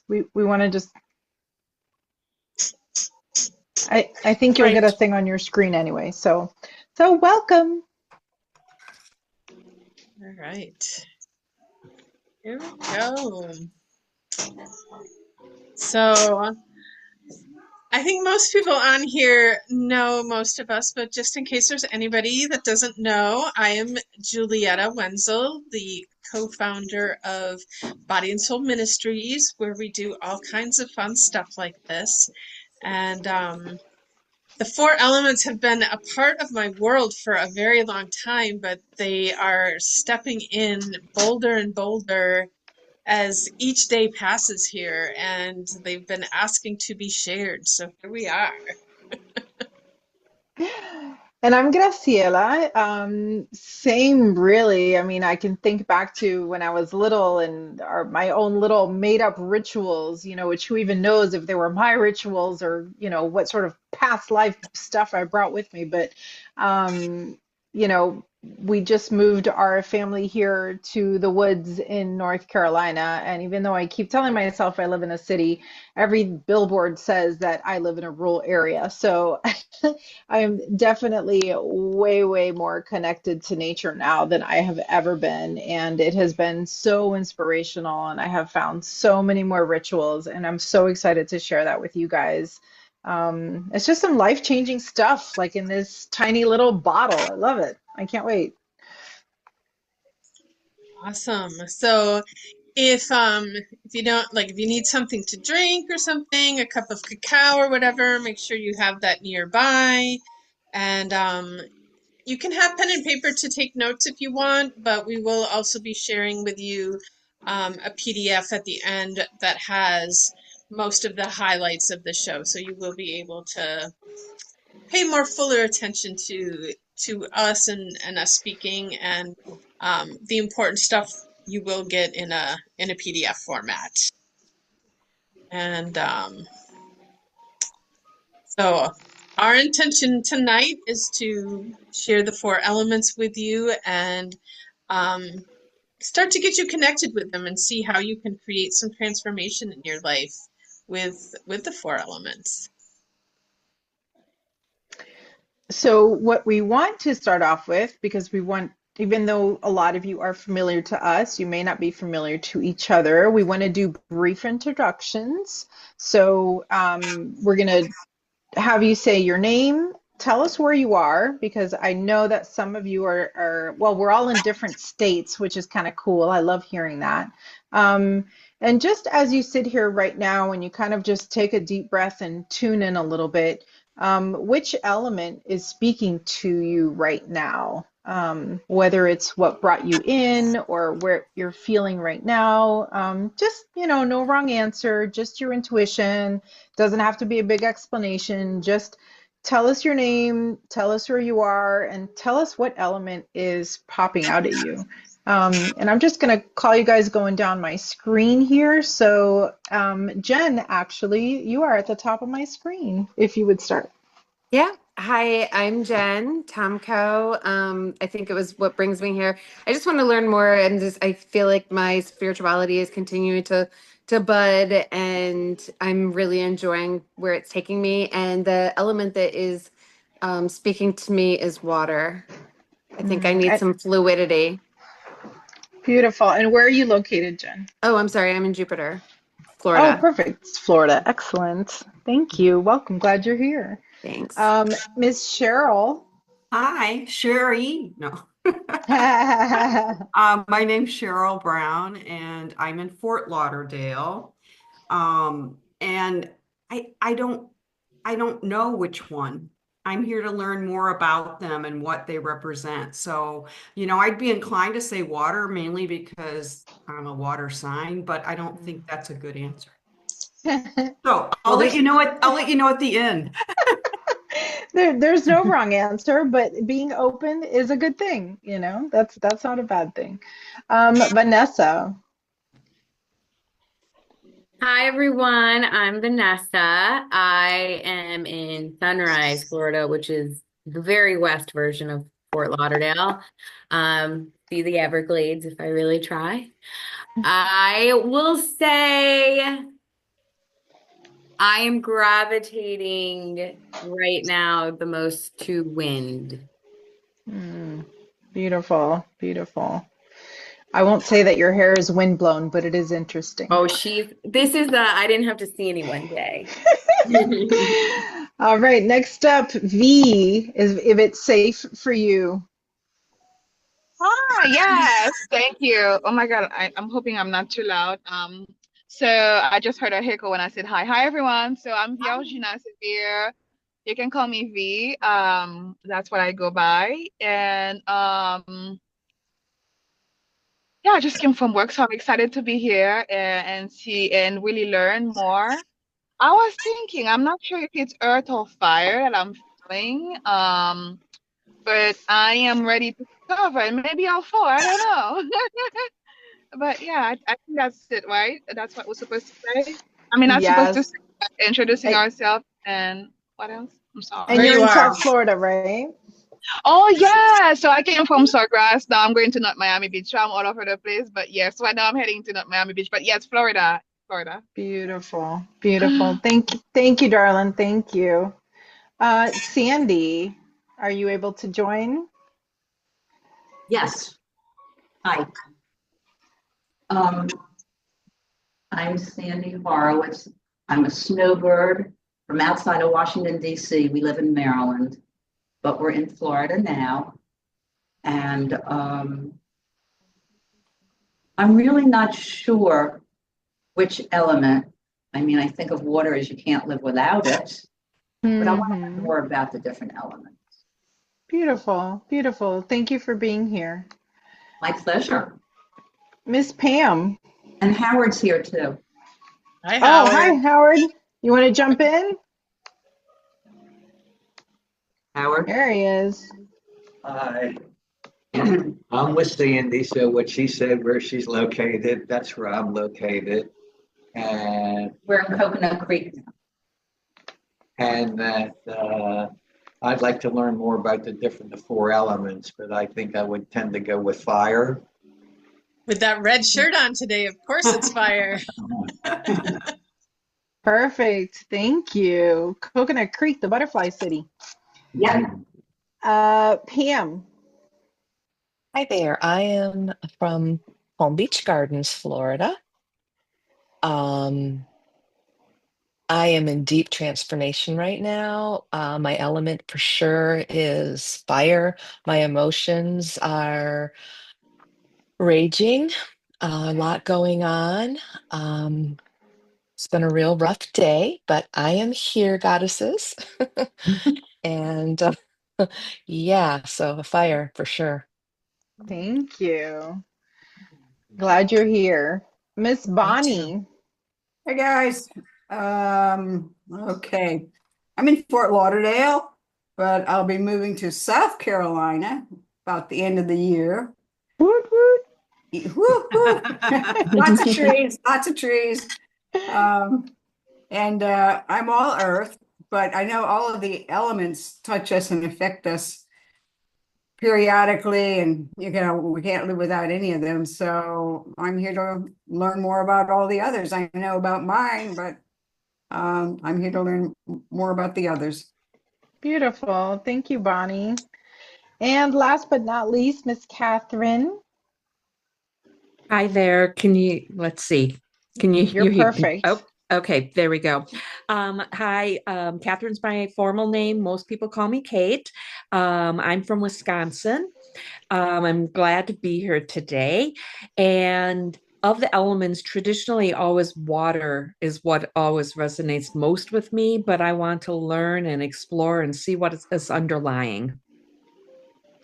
We want to just I think you'll get a Right. thing on your screen anyway. So welcome. All right. Here we go. So I think most people on here know most of us, but just in case there's anybody that doesn't know, I am Julietta Wenzel, the co-founder of Body and Soul Ministries, where we do all kinds of fun stuff like this. And the four elements have been a part of my world for a very long time, but they are stepping in bolder and bolder as each day passes here, and they've been asking to be shared. So here we are. And I'm Graciela. Same, really. I mean, I can think back to when I was little and my own little made-up rituals, which who even knows if they were my rituals or, what sort of past life stuff I brought with me. But, um, you know, we just moved our family here to the woods in North Carolina. And even though I keep telling myself I live in a city, every billboard says that I live in a rural area. So I am definitely way, way more connected to nature now than I have ever been. And it has been so inspirational. And I have found so many more rituals. And I'm so excited to share that with you guys. It's just some life-changing stuff, like in this tiny little bottle. I love it. I can't wait. Awesome. So if you don't like if you need something to drink or something, a cup of cacao or whatever, make sure you have that nearby. And you can have pen and paper to take notes if you want, but we will also be sharing with you a PDF at the end that has most of the highlights of the show. So you will be able to pay more fuller attention to us and us speaking, and the important stuff you will get in a PDF format. And so our intention tonight is to share the four elements with you and um, start to get you connected with them and see how you can create some transformation in your life with the four elements. So, what we want to start off with, because we want, even though a lot of you are familiar to us, you may not be familiar to each other. We want to do brief introductions. So, we're going to have you say your name, tell us where you are, because I know that some of you well, we're all in different states, which is kind of cool. I love hearing that. Um, and just as you sit here right now and you kind of just take a deep breath and tune in a little bit, which element is speaking to you right now? Whether it's what brought you in or where you're feeling right now. Just, no wrong answer, just your intuition. Doesn't have to be a big explanation. Just tell us your name, tell us where you are, and tell us what element is popping out at you. And I'm just going to call you guys going down my screen here. So, Jen, actually, you are at the top of my screen, if you would start. Yeah. Hi, I'm Jen Tomko. I think it was what brings me here. I just want to learn more, and just I feel like my spirituality is continuing to bud, and I'm really enjoying where it's taking me. And the element that is speaking to me is water. I think I need some fluidity. Beautiful. And where are you located, Jen? Oh, I'm sorry. I'm in Jupiter, Oh, Florida. perfect. It's Florida. Excellent. Thank you. Welcome. Glad you're here. Thanks. Miss Cheryl. Hi, Sherry. No. My name's Cheryl Brown, and I'm in Fort Lauderdale. And I don't know which one. I'm here to learn more about them and what they represent. So, I'd be inclined to say water mainly because I'm a water sign, but I don't think that's a good answer. So I'll Well, let there's you know I'll let you know at the end. There's no wrong answer, but being open is a good thing, That's not a bad thing. Vanessa. Hi everyone, I'm Vanessa. I am in Sunrise, Florida, which is the very west version of Fort Lauderdale. See the Everglades if I really try. I will say I am gravitating right now the most to wind. Mm, beautiful, beautiful. I won't say that your hair is windblown, but it is interesting. Oh, this is I didn't have to see anyone day. All right, next up, V, is if it's safe for you. Ah, yes, thank you. Oh my God, I'm hoping I'm not too loud. So I just heard a hiccup when I said hi. Hi, everyone. So I'm Virginia Severe. You can call me V. That's what I go by. And yeah, I just came from work, so I'm excited to be here and see and really learn more. I was thinking, I'm not sure if it's earth or fire that I'm feeling. But I am ready to cover and maybe I'll fall. I don't know. But yeah, I think that's it, right? That's what we're supposed to say. I mean, not supposed to Yes. say, introducing I- ourselves and what else? I'm And sorry. Where you're you in are. South Florida, right? Oh yeah, so I came from Sawgrass. Now I'm going to North Miami Beach. So I'm all over the place, but yes, right now I'm heading to North Miami Beach. But yes, Florida, Florida. Beautiful, beautiful. Thank you, darling. Thank you. Sandy, are you able to join? Yes. Hi. Um, I'm Sandy Horowitz. I'm a snowbird from outside of Washington, D.C. We live in Maryland, but we're in Florida now. And I'm really not sure which element. I mean, I think of water as you can't live without it, but I want to know Hmm. more about the different elements. Beautiful, beautiful. Thank you for being here. My pleasure. Miss Pam. And Howard's here too. Hi, Oh, hi, Howard. Howard. You want to jump in? Howard? There he is. Hi, I'm with Sandy, so what she said, where she's located, that's where I'm located. And, We're in Coconut Creek now. and that I'd like to learn more about the four elements, but I think I would tend to go with fire. With that red shirt on today, of course it's fire. Perfect. Thank you. Coconut Creek, the butterfly city. Yeah. Pam. Hi there. I am from Palm Beach Gardens, Florida. Um, I am in deep transformation right now. My element for sure is fire. My emotions are raging, a lot going on. Um, it's been a real rough day, but I am here, goddesses. And yeah, so fire for sure. Thank you. Glad you're here. Miss Me too. Bonnie. Hey guys. Okay. I'm in Fort Lauderdale, but I'll be moving to South Carolina about the end of the year. Woot woot. Woo-hoo. Lots of trees, lots of trees. And I'm all earth, but I know all of the elements touch us and affect us periodically, and we can't live without any of them. So I'm here to learn more about all the others. I know about mine, but I'm here to learn more about the others. Beautiful. Thank you, Bonnie. And last but not least, Miss Catherine. Hi there. Let's see. You're Oh, perfect. okay. There we go. Hi, Catherine's my formal name. Most people call me Kate. I'm from Wisconsin. I'm glad to be here today. And of the elements, traditionally, always water is what always resonates most with me, but I want to learn and explore and see what is underlying.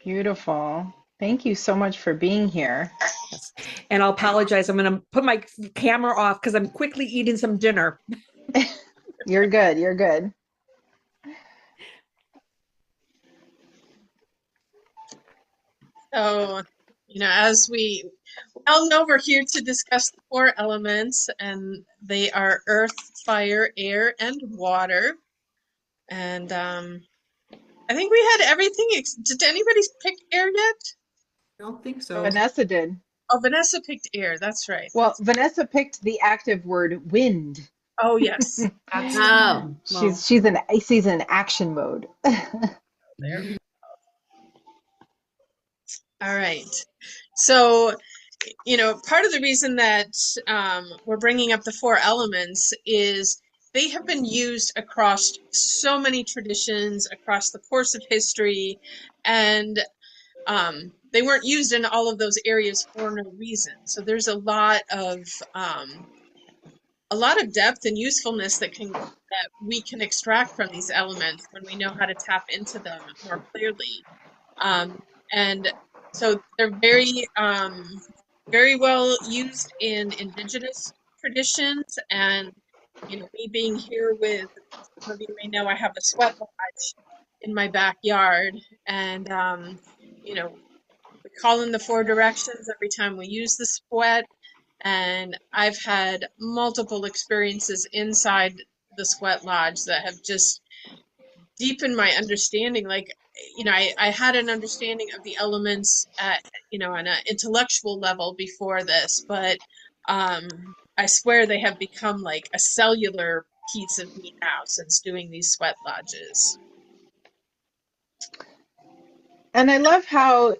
Beautiful. Thank you so much for being here. Yes. And I'll apologize. I'm going to put my camera off because I'm quickly eating some dinner. You're good. You're good. So, as we all know, we're here to discuss the four elements, and they are earth, fire, air, and water. And I think we had everything. Did anybody pick air yet? I don't think so. Vanessa did. Oh, Vanessa picked air. That's right. Well, Vanessa picked the active word wind. Oh, yes. Absolutely. Oh, well, She's in action mode. There. All right. So, part of the reason that we're bringing up the four elements is they have been used across so many traditions across the course of history, and they weren't used in all of those areas for no reason. So there's a lot of depth and usefulness that we can extract from these elements when we know how to tap into them more clearly. Um, and so they're very well used in indigenous traditions. And, me being here with, some of you may know, I have a sweat lodge in my backyard. And, we call in the four directions every time we use the sweat. And I've had multiple experiences inside the sweat lodge that have just deepened my understanding. Like, I had an understanding of the elements at, on an intellectual level before this, but I swear they have become like a cellular piece of me now since doing these sweat lodges. And I love how,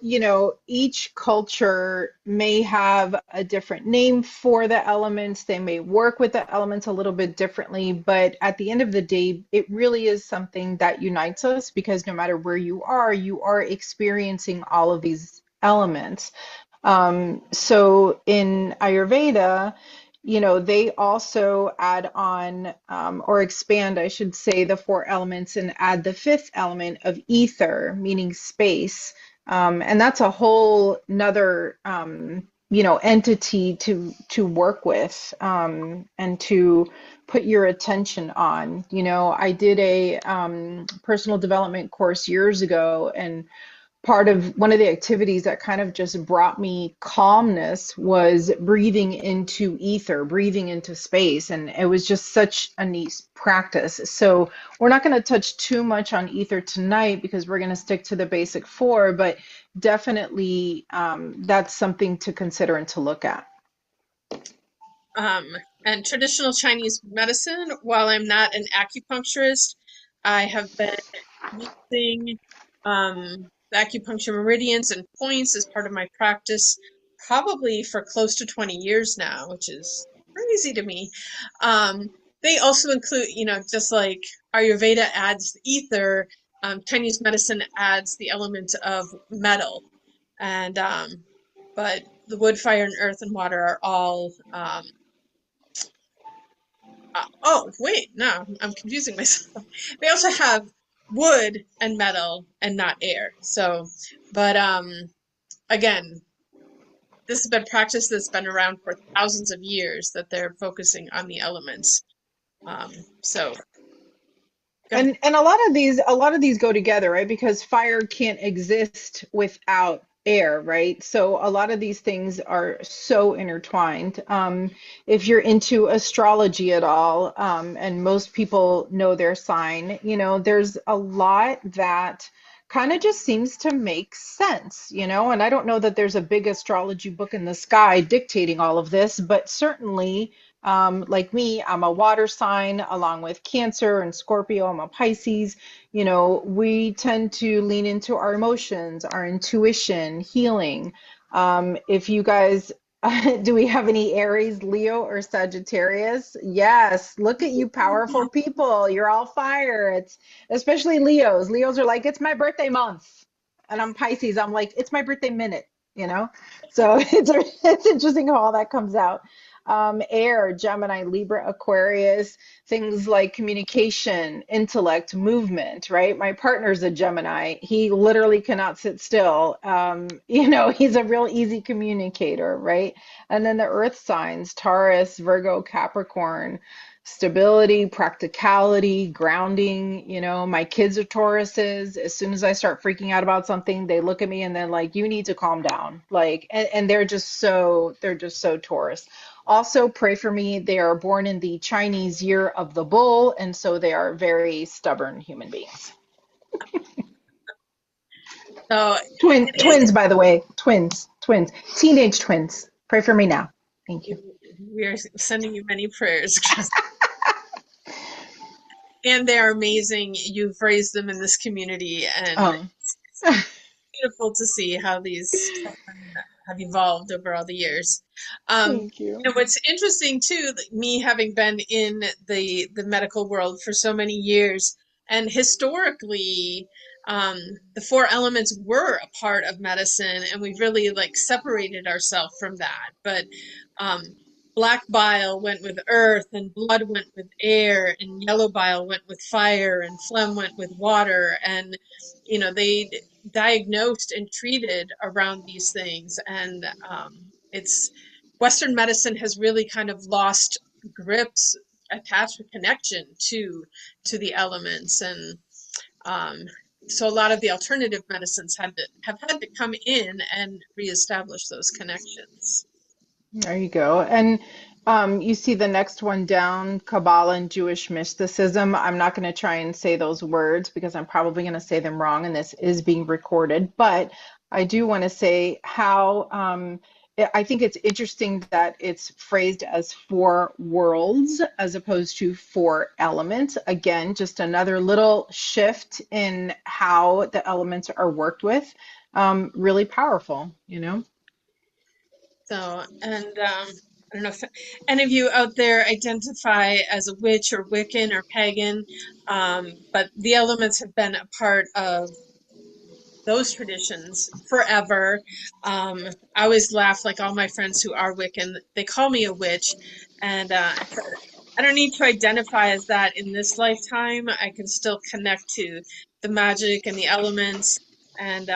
each culture may have a different name for the elements. They may work with the elements a little bit differently, but at the end of the day, it really is something that unites us because no matter where you are experiencing all of these elements. So in Ayurveda, they also add on or expand, I should say, the four elements and add the fifth element of ether, meaning space. And that's a whole nother, entity to work with and to put your attention on. I did a personal development course years ago, and part of one of the activities that kind of just brought me calmness was breathing into ether, breathing into space. And it was just such a neat practice. So we're not going to touch too much on ether tonight because we're going to stick to the basic four, but definitely that's something to consider and to look at. And traditional Chinese medicine, while I'm not an acupuncturist, I have been using the acupuncture meridians and points as part of my practice probably for close to 20 years now, which is crazy to me. They also include, just like Ayurveda adds ether, Chinese medicine adds the element of metal. And but the wood, fire, and earth and water are all oh, wait, no, I'm confusing myself. They also have wood and metal and not air. So, but again, this has been practice that's been around for thousands of years that they're focusing on the elements. So go ahead. And a lot of these go together, right? Because fire can't exist without air, right? So a lot of these things are so intertwined. If you're into astrology at all, and most people know their sign, there's a lot that kind of just seems to make sense, and I don't know that there's a big astrology book in the sky dictating all of this, but certainly like me, I'm a water sign along with Cancer and Scorpio. I'm a Pisces. We tend to lean into our emotions, our intuition, healing. If you guys, do we have any Aries, Leo, or Sagittarius? Yes. Look at you, powerful people. You're all fire. It's especially Leos. Leos are like, it's my birthday month. And I'm Pisces. I'm like, it's my birthday minute, you know? So it's interesting how all that comes out. Air, Gemini, Libra, Aquarius, things like communication, intellect, movement, right? My partner's a Gemini. He literally cannot sit still. He's a real easy communicator, right? And then the earth signs, Taurus, Virgo, Capricorn, stability, practicality, grounding. My kids are Tauruses. As soon as I start freaking out about something, they look at me and they're like, you need to calm down. Like, and they're just so Taurus. Also, pray for me. They are born in the Chinese year of the bull, and so they are very stubborn human beings. So Twins, by the way, twins, teenage twins. Pray for me now. Thank you. we are sending you many prayers. and they're amazing. You've raised them in this community, and Oh, it's beautiful to see how these children have evolved over all the years. thank you. What's interesting too, like me having been in the medical world for so many years, and historically, um, the four elements were a part of medicine, and we've really like separated ourselves from that. But um, black bile went with earth, and blood went with air, and yellow bile went with fire, and phlegm went with water, and they diagnosed and treated around these things, and it's Western medicine has really kind of lost grips, attachment, connection to the elements, and um, so a lot of the alternative medicines have had to come in and reestablish those connections. There you go. And you see the next one down, Kabbalah and Jewish mysticism. I'm not going to try and say those words because I'm probably going to say them wrong, and this is being recorded. But I do want to say how I think it's interesting that it's phrased as four worlds as opposed to four elements. Again, just another little shift in how the elements are worked with. Really powerful, you know? So, and I don't know if any of you out there identify as a witch or Wiccan or pagan, but the elements have been a part of those traditions forever. I always laugh, like all my friends who are Wiccan, they call me a witch, and I said, I don't need to identify as that in this lifetime. I can still connect to the magic and the elements, and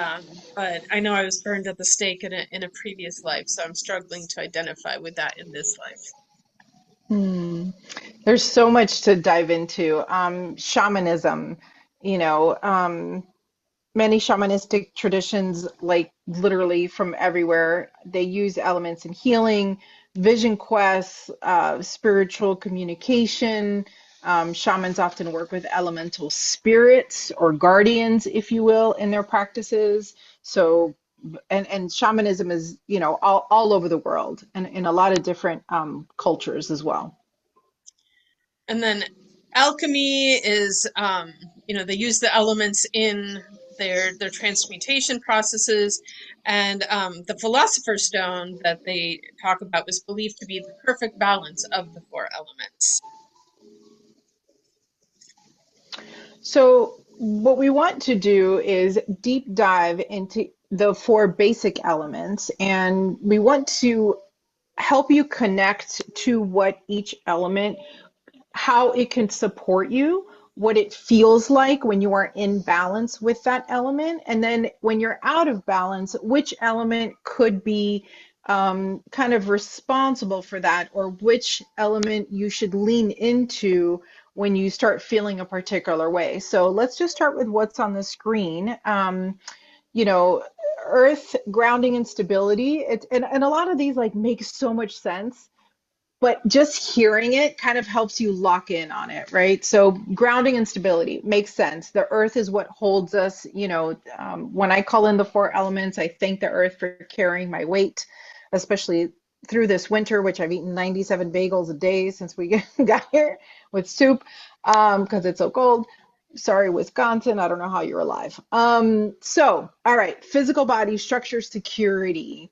but I know I was burned at the stake in a previous life, so I'm struggling to identify with that in this life. Hmm. There's so much to dive into. Shamanism, you know, many shamanistic traditions, like literally from everywhere, they use elements in healing, vision quests, spiritual communication. Shamans often work with elemental spirits or guardians, if you will, in their practices. So, and shamanism is, all over the world and in a lot of different cultures as well. And then alchemy is, they use the elements in their transmutation processes, and the philosopher's stone that they talk about was believed to be the perfect balance of the four elements. So, what we want to do is deep dive into the four basic elements, and we want to help you connect to what each element, how it can support you, what it feels like when you are in balance with that element, and then when you're out of balance, which element could be kind of responsible for that, or which element you should lean into when you start feeling a particular way. So let's just start with what's on the screen. You know, earth, grounding and stability. And a lot of these like make so much sense, but just hearing it kind of helps you lock in on it, right? So grounding and stability makes sense. The earth is what holds us. When I call in the four elements, I thank the earth for carrying my weight, especially through this winter, which I've eaten 97 bagels a day since we got here with soup, because it's so cold. Sorry, Wisconsin. I don't know how you're alive. All right, physical body structure, security.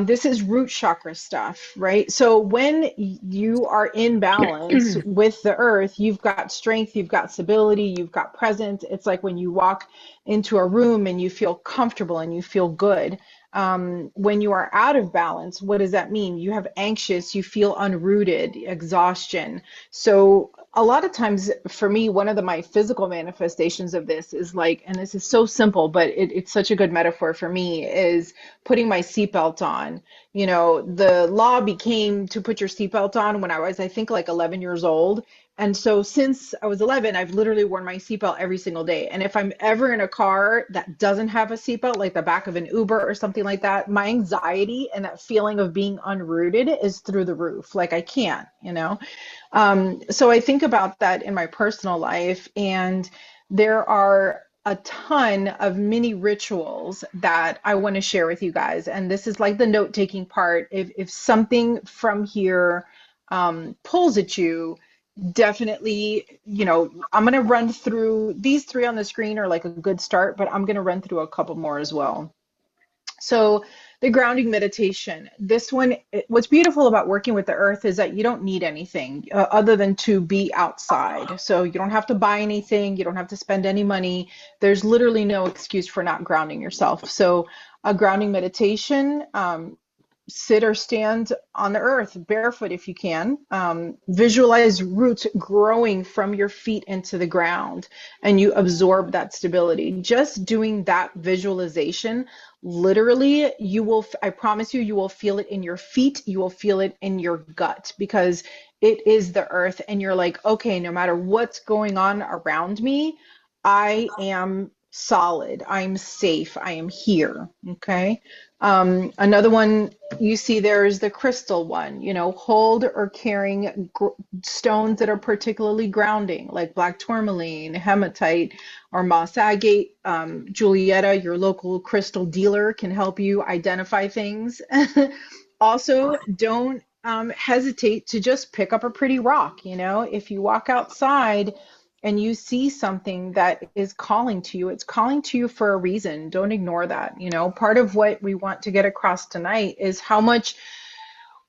This is root chakra stuff, right? So when you are in balance with the earth, you've got strength, you've got stability, you've got presence. It's like when you walk into a room and you feel comfortable and you feel good. When you are out of balance, what does that mean? You have anxious, you feel unrooted, exhaustion. So a lot of times for me, one of my physical manifestations of this is like, and this is so simple, but it's such a good metaphor for me, is putting my seatbelt on. The law became to put your seatbelt on when I was, I think, like 11 years old. And so since I was 11, I've literally worn my seatbelt every single day. And if I'm ever in a car that doesn't have a seatbelt, like the back of an Uber or something like that, my anxiety and that feeling of being unrooted is through the roof. Like I can't. So I think about that in my personal life, and there are a ton of mini rituals that I want to share with you guys. And this is like the note-taking part. If something from here pulls at you, definitely, I'm going to run through these three on the screen are like a good start, but I'm going to run through a couple more as well. So the grounding meditation, this one, what's beautiful about working with the earth is that you don't need anything other than to be outside. So you don't have to buy anything. You don't have to spend any money. There's literally no excuse for not grounding yourself. So a grounding meditation, sit or stand on the earth barefoot if you can. Visualize roots growing from your feet into the ground and you absorb that stability. Just doing that visualization, literally, I promise you, you will feel it in your feet, you will feel it in your gut because it is the earth. And you're like, okay, no matter what's going on around me, I am solid, I'm safe, I am here. Okay. Another one you see there is the crystal one, hold or carrying stones that are particularly grounding, like black tourmaline, hematite, or moss agate. Julietta, your local crystal dealer, can help you identify things. Also, don't hesitate to just pick up a pretty rock. If you walk outside and you see something that is calling to you, it's calling to you for a reason. Don't ignore that. Part of what we want to get across tonight is how much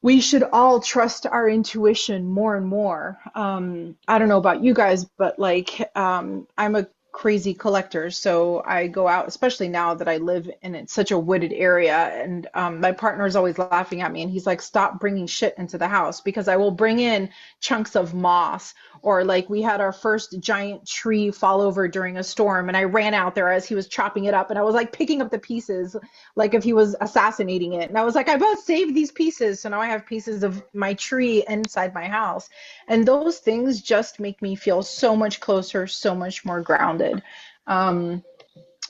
we should all trust our intuition more and more. I don't know about you guys, but I'm a crazy collector. So I go out, especially now that I live in such a wooded area. And my partner is always laughing at me and he's like, stop bringing shit into the house because I will bring in chunks of moss. Or like we had our first giant tree fall over during a storm and I ran out there as he was chopping it up and I was like picking up the pieces like if he was assassinating it. And I was like, I both saved these pieces. So now I have pieces of my tree inside my house. And those things just make me feel so much closer, so much more grounded. Um,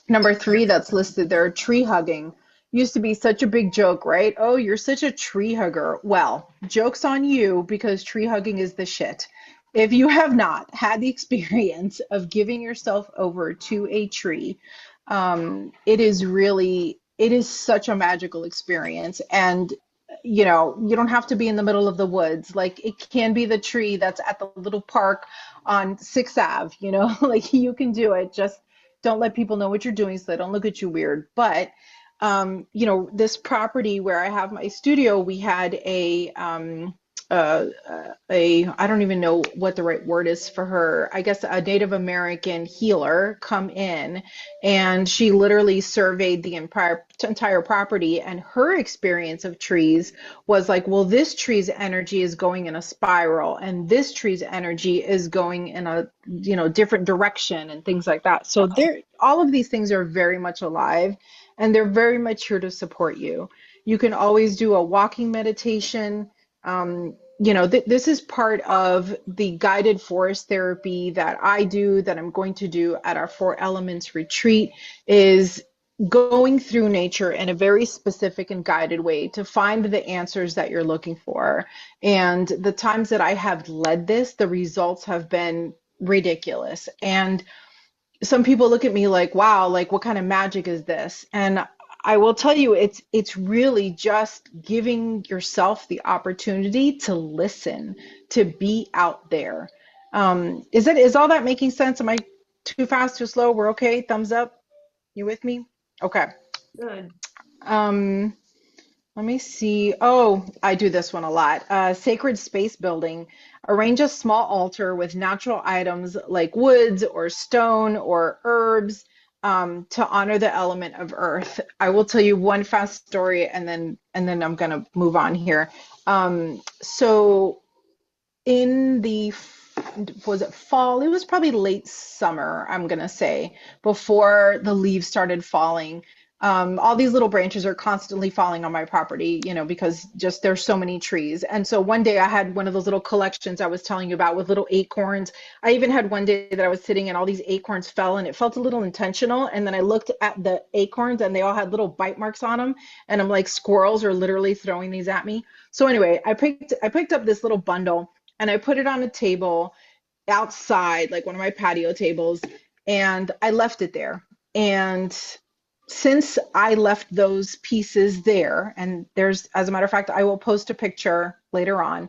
Number three that's listed there, tree hugging. Used to be such a big joke, right? Oh, you're such a tree hugger. Well, joke's on you because tree hugging is the shit. If you have not had the experience of giving yourself over to a tree, it is such a magical experience. And you don't have to be in the middle of the woods. Like it can be the tree that's at the little park on 6th Ave, like you can do it. Just don't let people know what you're doing so they don't look at you weird. But this property where I have my studio, we had I don't even know what the right word is for her. I guess a Native American healer come in and she literally surveyed the entire property and her experience of trees was like, well, this tree's energy is going in a spiral and this tree's energy is going in a, different direction and things like that. So all of these things are very much alive and they're very much here to support you. You can always do a walking meditation. This is part of the guided forest therapy that I do, that I'm going to do at our Four Elements retreat, is going through nature in a very specific and guided way to find the answers that you're looking for. And the times that I have led this, the results have been ridiculous. And some people look at me like, wow, like what kind of magic is this? And I will tell you, it's really just giving yourself the opportunity to listen, to be out there. Is all that making sense? Am I too fast, too slow? We're okay? Thumbs up? You with me? Okay. Good. Let me see. Oh, I do this one a lot. Sacred space building. Arrange a small altar with natural items like woods or stone or herbs to honor the element of earth. I will tell you one fast story and then I'm gonna move on here. So in the was it fall? It was probably late summer, I'm gonna say, before the leaves started falling. All these little branches are constantly falling on my property, because just there's so many trees. And so one day I had one of those little collections I was telling you about with little acorns. I even had one day that I was sitting and all these acorns fell and it felt a little intentional. And then I looked at the acorns and they all had little bite marks on them. And I'm like, squirrels are literally throwing these at me. So anyway, I picked up this little bundle and I put it on a table outside, like one of my patio tables, and I left it there. And since I left those pieces there, and as a matter of fact, I will post a picture later on.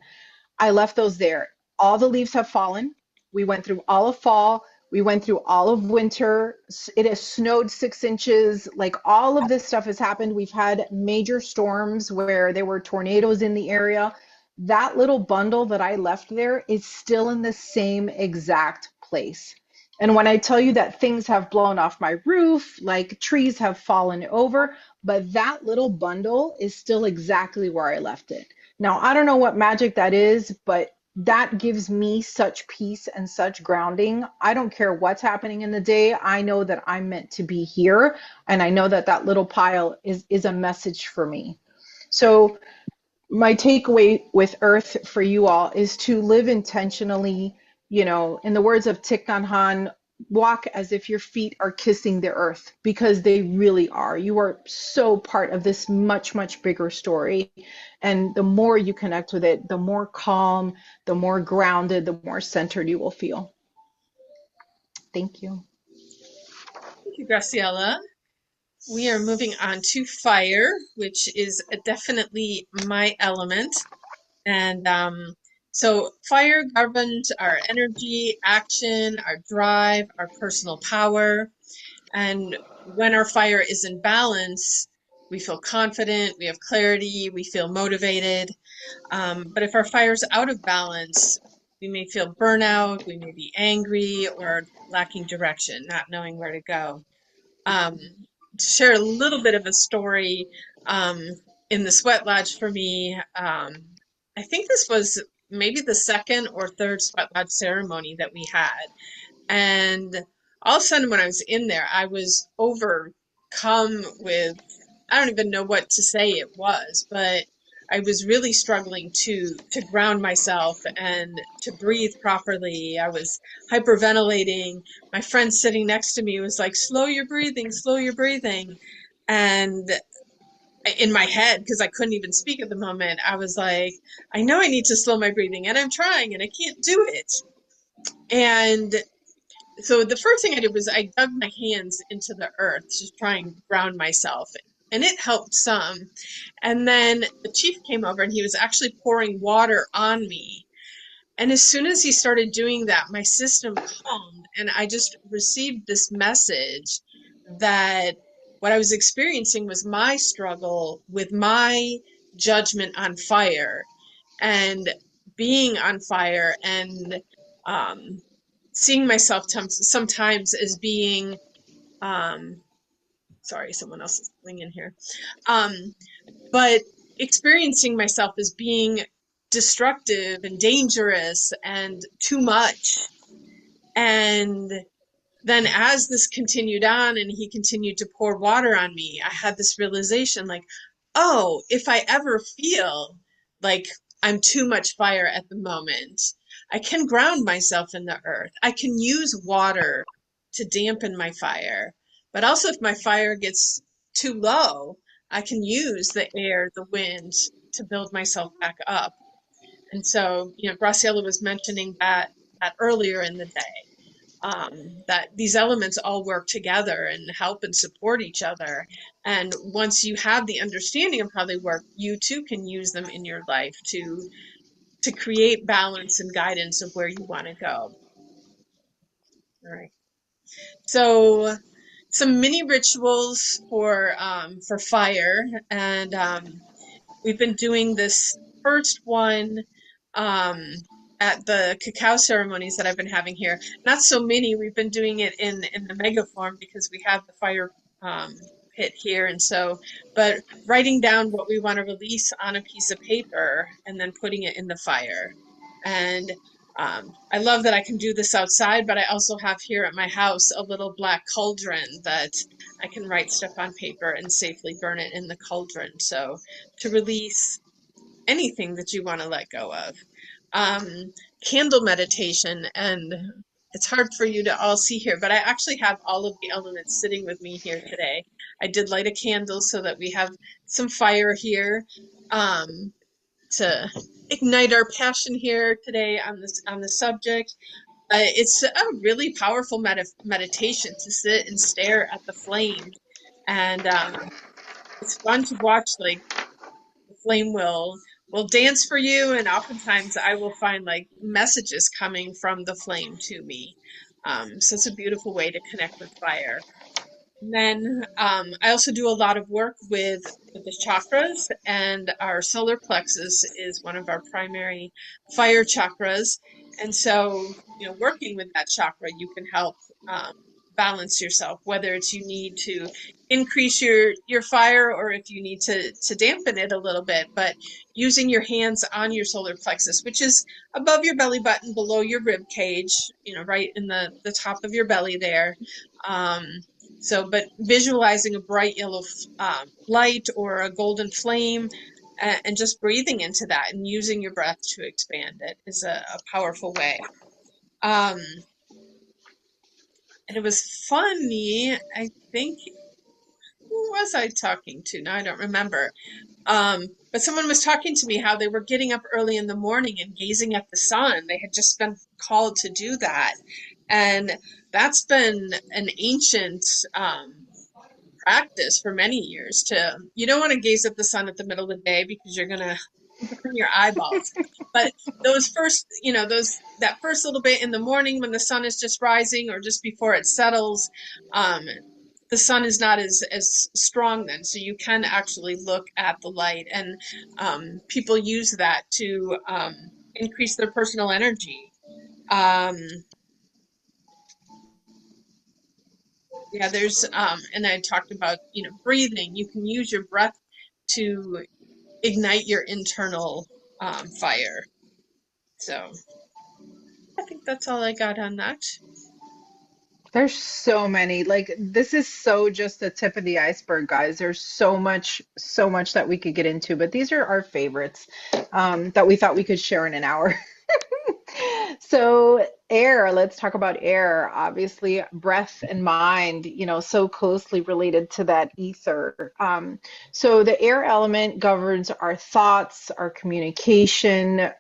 I left those there. all the leaves have fallen. We went through all of fall. We went through all of winter. It has snowed 6 inches. Like all of this stuff has happened. We've had major storms where there were tornadoes in the area. That little bundle that I left there is still in the same exact place. And when I tell you that things have blown off my roof, like trees have fallen over, but that little bundle is still exactly where I left it. Now, I don't know what magic that is, but that gives me such peace and such grounding. I don't care what's happening in the day. I know that I'm meant to be here, and I know that that little pile is a message for me. So my takeaway with Earth for you all is to live intentionally, in the words of Thich Nhat Hanh, walk as if your feet are kissing the earth, because they really are. You are so part of this much, much bigger story. And the more you connect with it, the more calm, the more grounded, the more centered you will feel. Thank you. Thank you, Graciela. We are moving on to fire, which is definitely my element. And so fire governs our energy, action, our drive, our personal power. And when our fire is in balance, we feel confident, we have clarity, we feel motivated. But if our fire's out of balance, we may feel burnout, we may be angry or lacking direction, not knowing where to go. To share a little bit of a story, in the sweat lodge for me, I think this was maybe the second or third sweat lodge ceremony that we had. And all of a sudden, when I was in there, I was overcome with, I don't even know what to say it was, but I was really struggling to ground myself and to breathe properly. I was hyperventilating. My friend sitting next to me was like, slow your breathing, slow your breathing. And in my head, because I couldn't even speak at the moment, I was like, I know I need to slow my breathing, and I'm trying, and I can't do it. And so the first thing I did was I dug my hands into the earth to try and ground myself. And it helped some. And then the chief came over and he was actually pouring water on me. And as soon as he started doing that, my system calmed. And I just received this message that what I was experiencing was my struggle with my judgment on fire and being on fire, and seeing myself sometimes as being, sorry, someone else is coming in here, but experiencing myself as being destructive and dangerous and too much. And then as this continued on and he continued to pour water on me, I had this realization like, oh, if I ever feel like I'm too much fire at the moment, I can ground myself in the earth. I can use water to dampen my fire. But also if my fire gets too low, I can use the air, the wind to build myself back up. And so, Graciela was mentioning that earlier in the day, that these elements all work together and help and support each other. And once you have the understanding of how they work, you too can use them in your life to create balance and guidance of where you want to go. All right. So some mini rituals for fire, and we've been doing this first one at the cacao ceremonies that I've been having here. Not so many. We've been doing it in the mega form because we have the fire pit here, and so. But writing down what we want to release on a piece of paper and then putting it in the fire. And I love that I can do this outside, but I also have here at my house a little black cauldron that I can write stuff on paper and safely burn it in the cauldron. So to release anything that you want to let go of. Candle meditation, and it's hard for you to all see here, but I actually have all of the elements sitting with me here today. I did light a candle so that we have some fire here to ignite our passion here today on the subject. It's a really powerful meditation to sit and stare at the flame, and it's fun to watch, like the flame will will dance for you, and oftentimes I will find like messages coming from the flame to me. So it's a beautiful way to connect with fire. And then I also do a lot of work with the chakras, and our solar plexus is one of our primary fire chakras. And so, working with that chakra, you can help um, balance yourself, whether it's you need to increase your fire or if you need to dampen it a little bit. But using your hands on your solar plexus, which is above your belly button, below your rib cage, right in the top of your belly there. Um, but visualizing a bright yellow light or a golden flame, and just breathing into that and using your breath to expand it is a powerful way. Um, and it was funny. I think, who was I talking to? Now I don't remember. But someone was talking to me how they were getting up early in the morning and gazing at the sun. They had just been called to do that. And that's been an ancient practice for many years. You don't want to gaze at the sun at the middle of the day because you're going to burn your eyeballs. But those first, that first little bit in the morning when the sun is just rising or just before it settles, the sun is not as strong then, so you can actually look at the light, and people use that to increase their personal energy. Yeah, there's and I talked about, breathing. You can use your breath to ignite your internal fire. So I think that's all I got on that. There's so many. Like, this is so just the tip of the iceberg, guys. There's so much that we could get into, but these are our favorites that we thought we could share in an hour. So, air, let's talk about air. Obviously, breath and mind, so closely related to that ether. So, the air element governs our thoughts, our communication,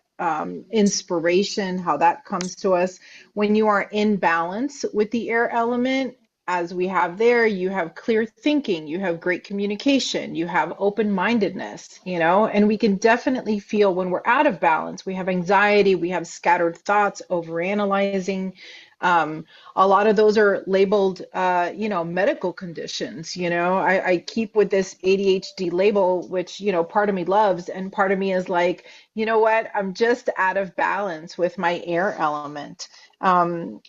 inspiration, how that comes to us. When you are in balance with the air element, as we have there, you have clear thinking, you have great communication, you have open-mindedness, and we can definitely feel when we're out of balance. We have anxiety, we have scattered thoughts, overanalyzing. A lot of those are labeled, medical conditions. I keep with this ADHD label, which, part of me loves, and part of me is like, you know what? I'm just out of balance with my air element.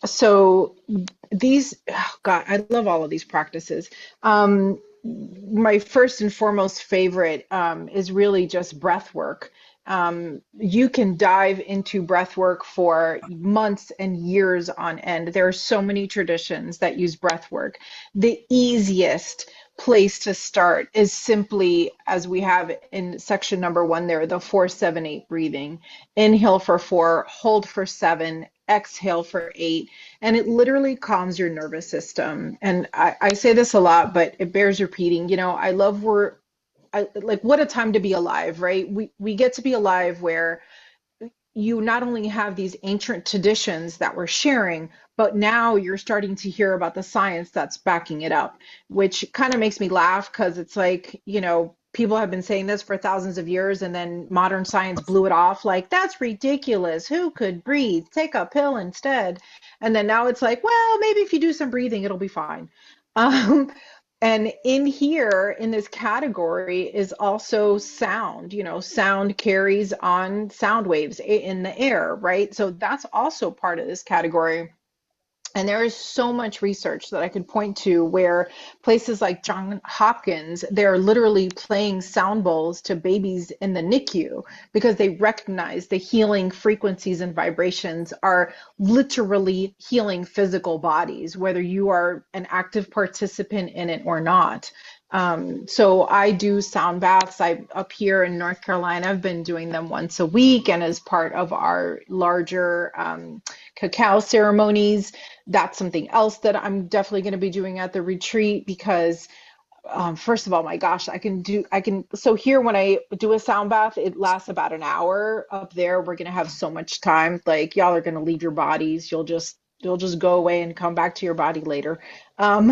So these, oh God, I love all of these practices. My first and foremost favorite is really just breath work. You can dive into breath work for months and years on end. There are so many traditions that use breath work. The easiest place to start is simply, as we have in section number 1 there, the 4-7-8 breathing. Inhale for 4, hold for 7, exhale for 8, and it literally calms your nervous system. And I say this a lot, but it bears repeating. I love like, what a time to be alive, right? We get to be alive where you not only have these ancient traditions that we're sharing, but now you're starting to hear about the science that's backing it up, which kind of makes me laugh because it's like, people have been saying this for thousands of years, and then modern science blew it off like, that's ridiculous. Who could breathe? Take a pill instead. And then now it's like, well, maybe if you do some breathing, it'll be fine. Um, and in here, in this category, is also sound. Sound carries on sound waves in the air, right? So that's also part of this category. And there is so much research that I could point to where places like Johns Hopkins, they're literally playing sound bowls to babies in the NICU because they recognize the healing frequencies and vibrations are literally healing physical bodies, whether you are an active participant in it or not. So I do sound baths. Up here in North Carolina, I've been doing them once a week, and as part of our larger cacao ceremonies. That's something else that I'm definitely going to be doing at the retreat because first of all, my gosh, so here when I do a sound bath, it lasts about an hour. Up there, we're going to have so much time. Like, y'all are going to leave your bodies. You'll just It'll just go away and come back to your body later. Um,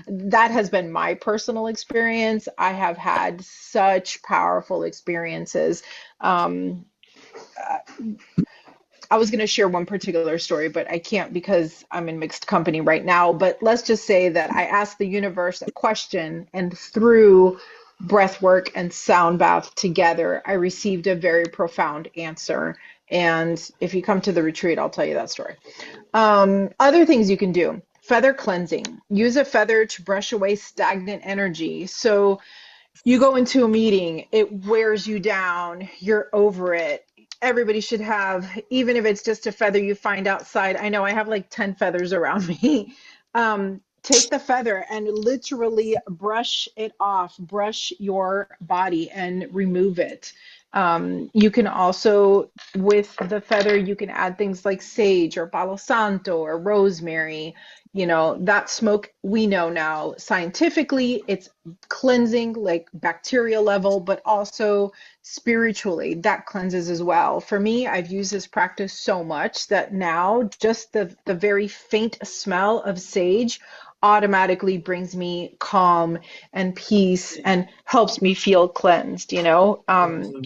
that has been my personal experience. I have had such powerful experiences. Um, I was going to share one particular story, but I can't because I'm in mixed company right now. But let's just say that I asked the universe a question, and through breath work and sound bath together, I received a very profound answer. And if you come to the retreat, I'll tell you that story. Other things you can do: feather cleansing. Use a feather to brush away stagnant energy. So you go into a meeting, it wears you down, you're over it. Everybody should have, even if it's just a feather you find outside. I know I have like 10 feathers around me. Take the feather and literally brush it off, brush your body and remove it. You can also, with the feather, you can add things like sage or palo santo or rosemary. You know, that smoke, we know now scientifically, it's cleansing, like bacterial level, but also spiritually, that cleanses as well. For me, I've used this practice so much that now just the very faint smell of sage automatically brings me calm and peace and helps me feel cleansed, you know.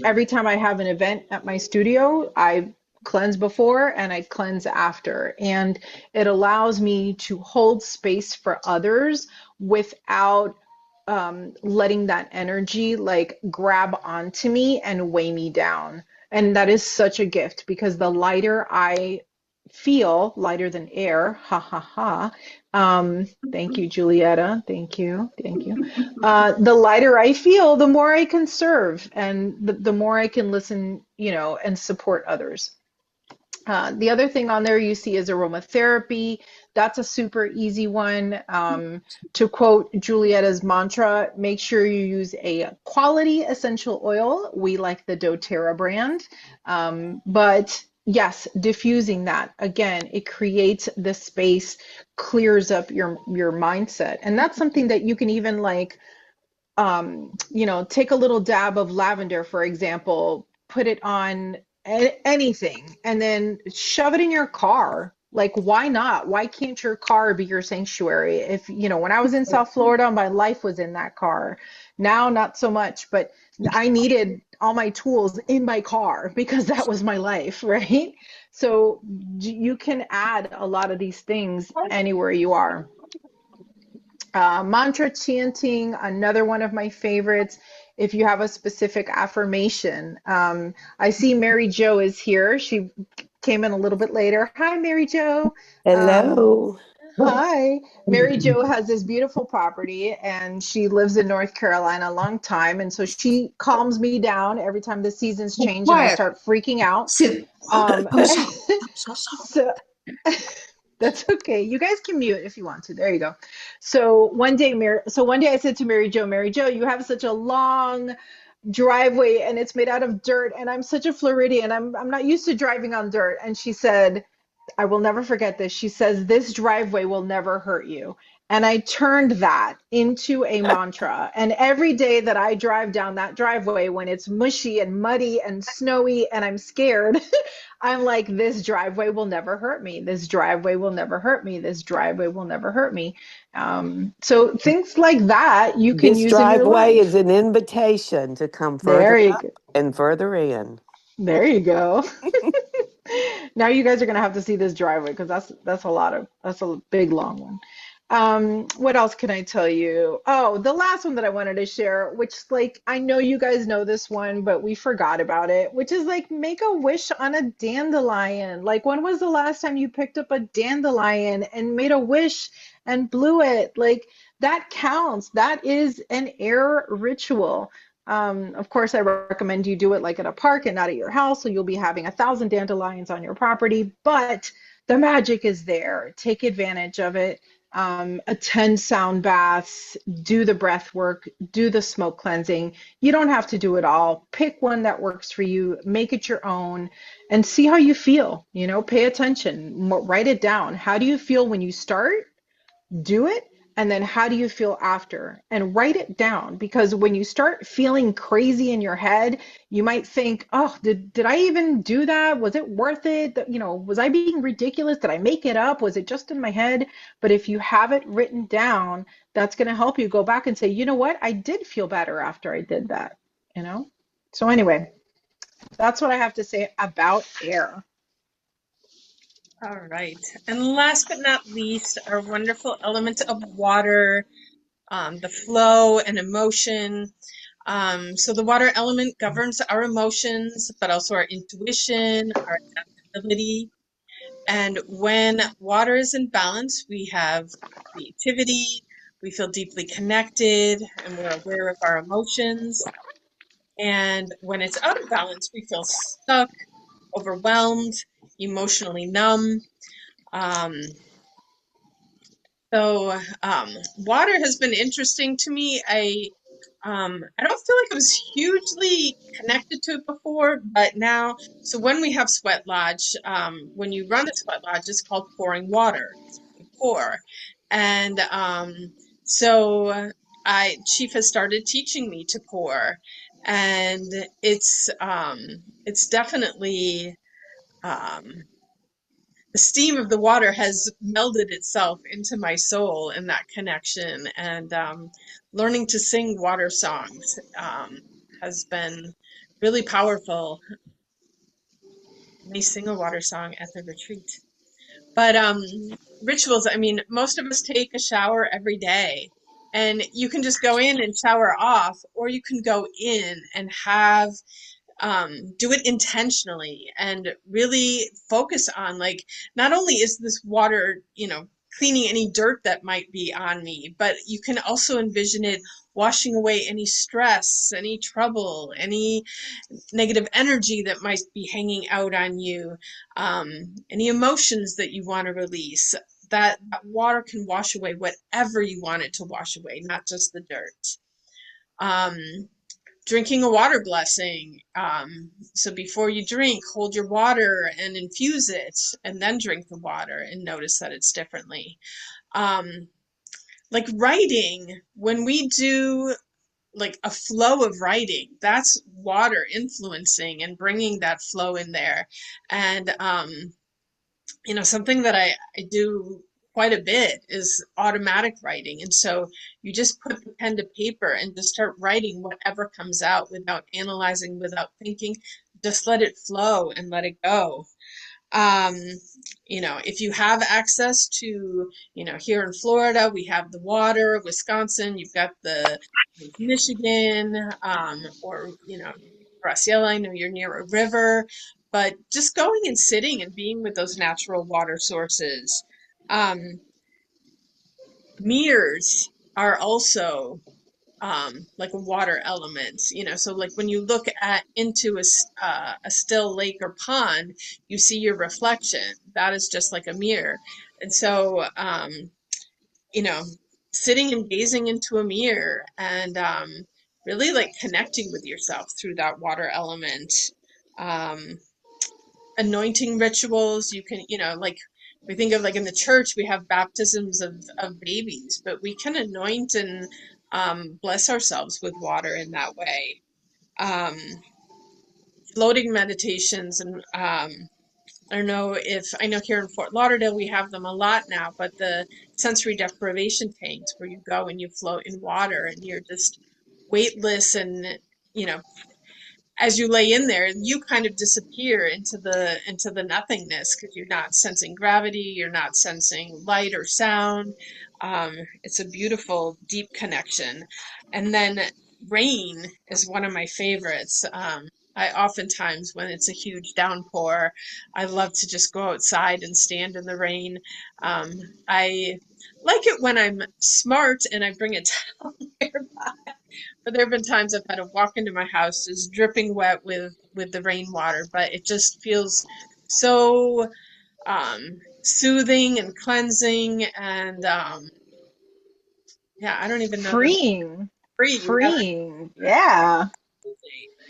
Every time I have an event at my studio, I cleanse before and I cleanse after. And it allows me to hold space for others without letting that energy like grab onto me and weigh me down. And that is such a gift because the lighter I feel, lighter than air, ha ha ha. Thank you, Julietta. Thank you. Thank you. The lighter I feel, the more I can serve and the more I can listen, you know, and support others. The other thing on there you see is aromatherapy. That's a super easy one. To quote Julietta's mantra, make sure you use a quality essential oil. We like the doTERRA brand. But yes, diffusing that, again, it creates the space, clears up your mindset. And that's something that you can even like you know, take a little dab of lavender, for example, put it on anything, and then shove it in your car. Like, why not? Why can't your car be your sanctuary? If, you know, when I was in South Florida, my life was in that car. Now, not so much, but I needed all my tools in my car because that was my life, right? So you can add a lot of these things anywhere you are. Mantra chanting, another one of my favorites. If you have a specific affirmation, I see Mary Jo is here. She came in a little bit later. Hi, Mary Jo. Hello. Hi. Mary Jo has this beautiful property and she lives in North Carolina a long time. And so she calms me down every time the seasons change and I Quiet. start freaking out. Sit. Um, I'm so sorry. so that's okay. You guys can mute if you want to. There you go. So one day, I said to Mary Jo, you have such a long driveway and it's made out of dirt, and I'm such a Floridian. I'm not used to driving on dirt. And she said, I will never forget this. She says, this driveway will never hurt you. And I turned that into a mantra. And every day that I drive down that driveway, when it's mushy and muddy and snowy and I'm scared, I'm like, this driveway will never hurt me. This driveway will never hurt me. This driveway will never hurt me. So things like that you can This use in your driveway is life. an invitation to come There further you up go. and further in. There you go. Now you guys are gonna have to see this driveway because that's a big long one. What else can I tell you? Oh, the last one that I wanted to share, which like I know you guys know this one, but we forgot about it, which is like make a wish on a dandelion. Like when was the last time you picked up a dandelion and made a wish and blew it? Like that counts. That is an air ritual. Of course, I recommend you do it like at a park and not at your house, so you'll be having 1,000 dandelions on your property, but the magic is there. Take advantage of it. Attend sound baths, do the breath work, do the smoke cleansing. You don't have to do it all. Pick one that works for you, make it your own, and see how you feel. You know, pay attention, write it down. How do you feel when you start? Do it And then how do you feel after? And write it down, because when you start feeling crazy in your head, you might think, oh, did I even do that? Was it worth it? Was I being ridiculous? Did I make it up? Was it just in my head? But if you have it written down, that's going to help you go back and say, you know what? I did feel better after I did that, you know? So anyway, that's what I have to say about air. All right. And last but not least, our wonderful element of water, the flow and emotion. So the water element governs our emotions, but also our intuition, our adaptability. And when water is in balance, we have creativity, we feel deeply connected, and we're aware of our emotions. And when it's out of balance, we feel stuck, overwhelmed, emotionally numb. Um, So water has been interesting to me. I don't feel like I was hugely connected to it before, but now, so when we have sweat lodge, when you run a sweat lodge, it's called pouring water. You pour. And so Chief has started teaching me to pour. And it's definitely um the steam of the water has melded itself into my soul in that connection. And learning to sing water songs has been really powerful. I may sing a water song at the retreat. But rituals, I mean, most of us take a shower every day. And you can just go in and shower off, or you can go in and have do it intentionally and really focus on, like, not only is this water, cleaning any dirt that might be on me, but you can also envision it washing away any stress, any trouble, any negative energy that might be hanging out on you, any emotions that you want to release. That water can wash away whatever you want it to wash away, not just the dirt. Um, Drinking a water blessing. So before you drink, hold your water and infuse it, and then drink the water and notice that it's differently. Like writing, when we do like a flow of writing, that's water influencing and bringing that flow in there. And something that I do quite a bit is automatic writing. And so you just put the pen to paper and just start writing whatever comes out without analyzing, without thinking. Just let it flow and let it go. Um, if you have access to, here in Florida, we have the water. Wisconsin, you've got the Michigan, or, Graciela, I know you're near a river, but just going and sitting and being with those natural water sources. Um, Mirrors are also like a water element, so like when you look into a still lake or pond, you see your reflection. That is just like a mirror. And so you know sitting and gazing into a mirror and really like connecting with yourself through that water element. um Anointing rituals, you can, like we think of, like in the church we have baptisms of babies, but we can anoint and bless ourselves with water in that way. um Floating meditations, and I don't know if, I know here in Fort Lauderdale we have them a lot now, but the sensory deprivation tanks where you go and you float in water and you're just weightless, and you know as you lay in there, you kind of disappear into the nothingness, because you're not sensing gravity, you're not sensing light or sound. It's a beautiful, deep connection. And then rain is one of my favorites. I oftentimes, when it's a huge downpour, I love to just go outside and stand in the rain. I like it when I'm smart and I bring a towel nearby. But there have been times I've had to walk into my house just dripping wet with the rainwater, but it just feels so soothing and cleansing, and yeah, I don't even know the Freeing. free. Yeah, Freeing. Yeah.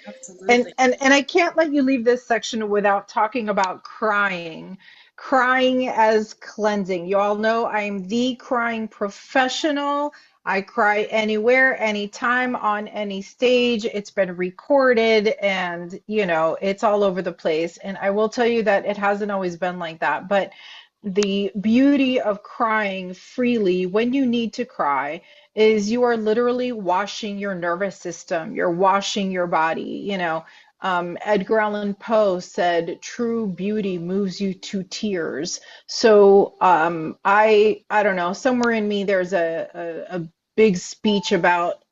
absolutely, And absolutely. and and I can't let you leave this section without talking about crying. crying as cleansing. You all know I'm the crying professional. I cry anywhere, anytime, on any stage. It's been recorded and, it's all over the place. And I will tell you that it hasn't always been like that. But the beauty of crying freely when you need to cry is you are literally washing your nervous system. You're washing your body. Edgar Allan Poe said, "True beauty moves you to tears." So I don't know. Somewhere in me, there's a big speech about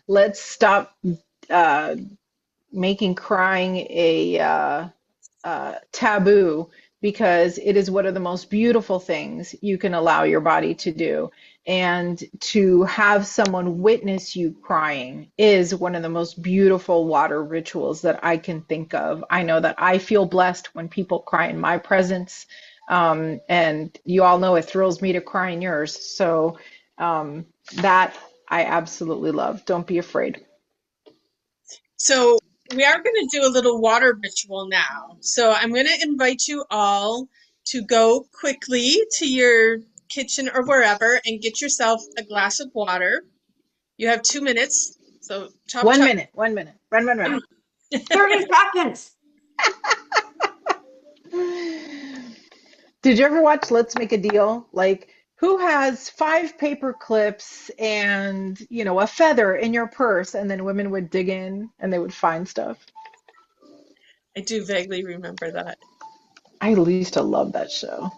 let's stop uh, making crying a taboo because it is one of the most beautiful things you can allow your body to do. And to have someone witness you crying is one of the most beautiful water rituals that I can think of. I know that I feel blessed when people cry in my presence. And you all know it thrills me to cry in yours. So that I absolutely love. Don't be afraid. So we are going to do a little water ritual now. So I'm going to invite you all to go quickly to your kitchen or wherever and get yourself a glass of water. You have 2 minutes. So chop, 1 minute, 1 minute. Run, run, run. 30 seconds. Did you ever watch Let's Make a Deal? Like, who has 5 paper clips and, a feather in your purse? And then women would dig in and they would find stuff. I do vaguely remember that. I used to love that show.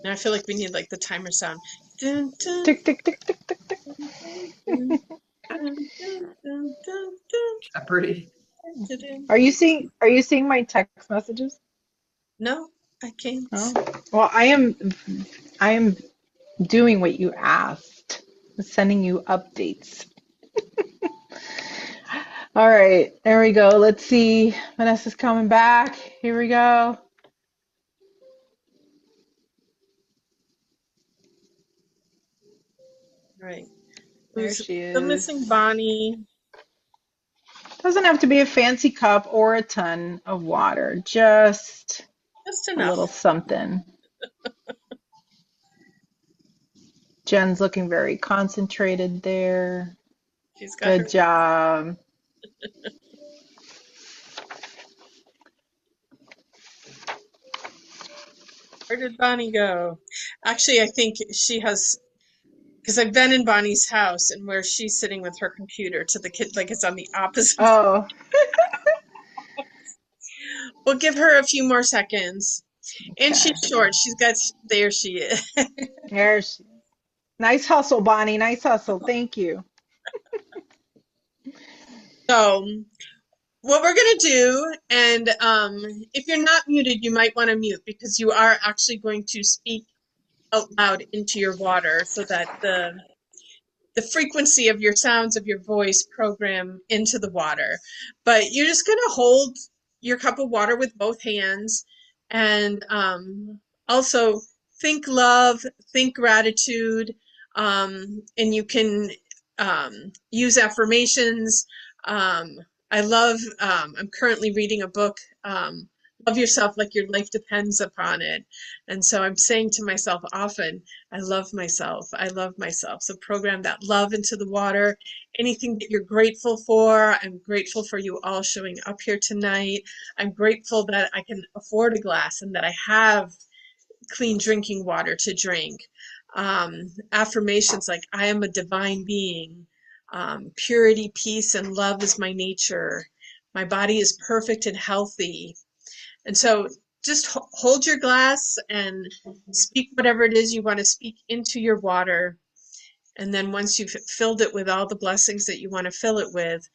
And I feel like we need like the timer sound. Dun, dun, Tick, tick, tick, tick, tick, tick. dun, dun, dun, dun, dun, Jeopardy. dun, dun. Are you seeing my text messages? No, I can't. Oh. Well, I am doing what you asked. I'm sending you updates. All right, there we go. Let's see. Vanessa's coming back. Here we go. Right. There Who's she the missing is. Bonnie? Doesn't have to be a fancy cup or a ton of water, just Just a little enough. something. Jen's looking very concentrated there. She's got her. Good job. Where did Bonnie go? Actually, I think she has, because I've been in Bonnie's house and where she's sitting with her computer to the kid, like it's on the opposite. Oh, We'll give her a few more seconds. And okay. she's short. There she is. There she is. Nice hustle, Bonnie. Nice hustle. Thank you. So, what we're going to do, and if you're not muted, you might want to mute because you are actually going to speak out loud into your water so that the frequency of your sounds of your voice program into the water. But you're just going to hold your cup of water with both hands and also think love, think gratitude, and you can use affirmations. Um, I'm currently reading a book, Love Yourself Like Your Life Depends Upon It. And so I'm saying to myself often, I love myself. I love myself. So program that love into the water. Anything that you're grateful for. I'm grateful for you all showing up here tonight. I'm grateful that I can afford a glass and that I have clean drinking water to drink. Affirmations like I am a divine being. Purity, peace, and love is my nature. My body is perfect and healthy. And so just hold your glass and speak whatever it is you want to speak into your water. And then once you've filled it with all the blessings that you want to fill it with,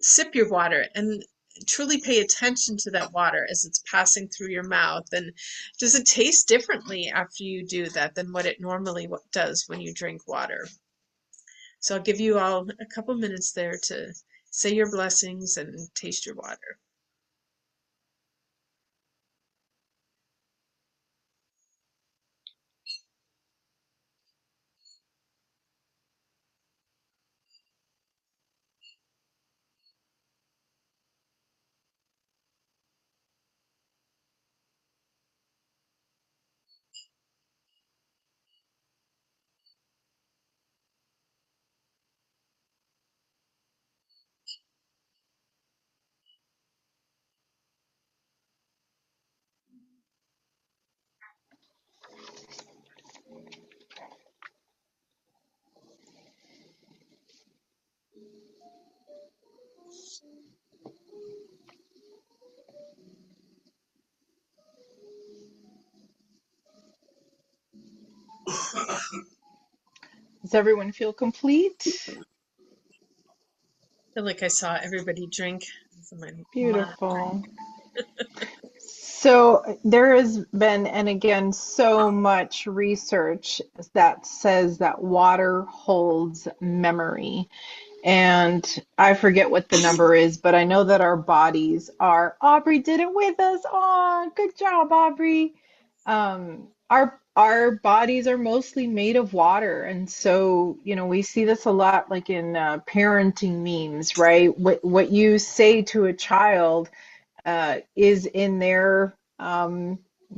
sip your water and truly pay attention to that water as it's passing through your mouth. And does it taste differently after you do that than what it normally does when you drink water? So I'll give you all a couple minutes there to say your blessings and taste your water. Does everyone feel complete? I feel like I saw everybody drink. Beautiful. So there has been, and again, so much research that says that water holds memory. And I forget what the number is, but I know that our bodies are. Aubrey did it with us. Oh, good job, Aubrey. Our bodies are mostly made of water, and so we see this a lot, like in parenting memes, right? What you say to a child is in their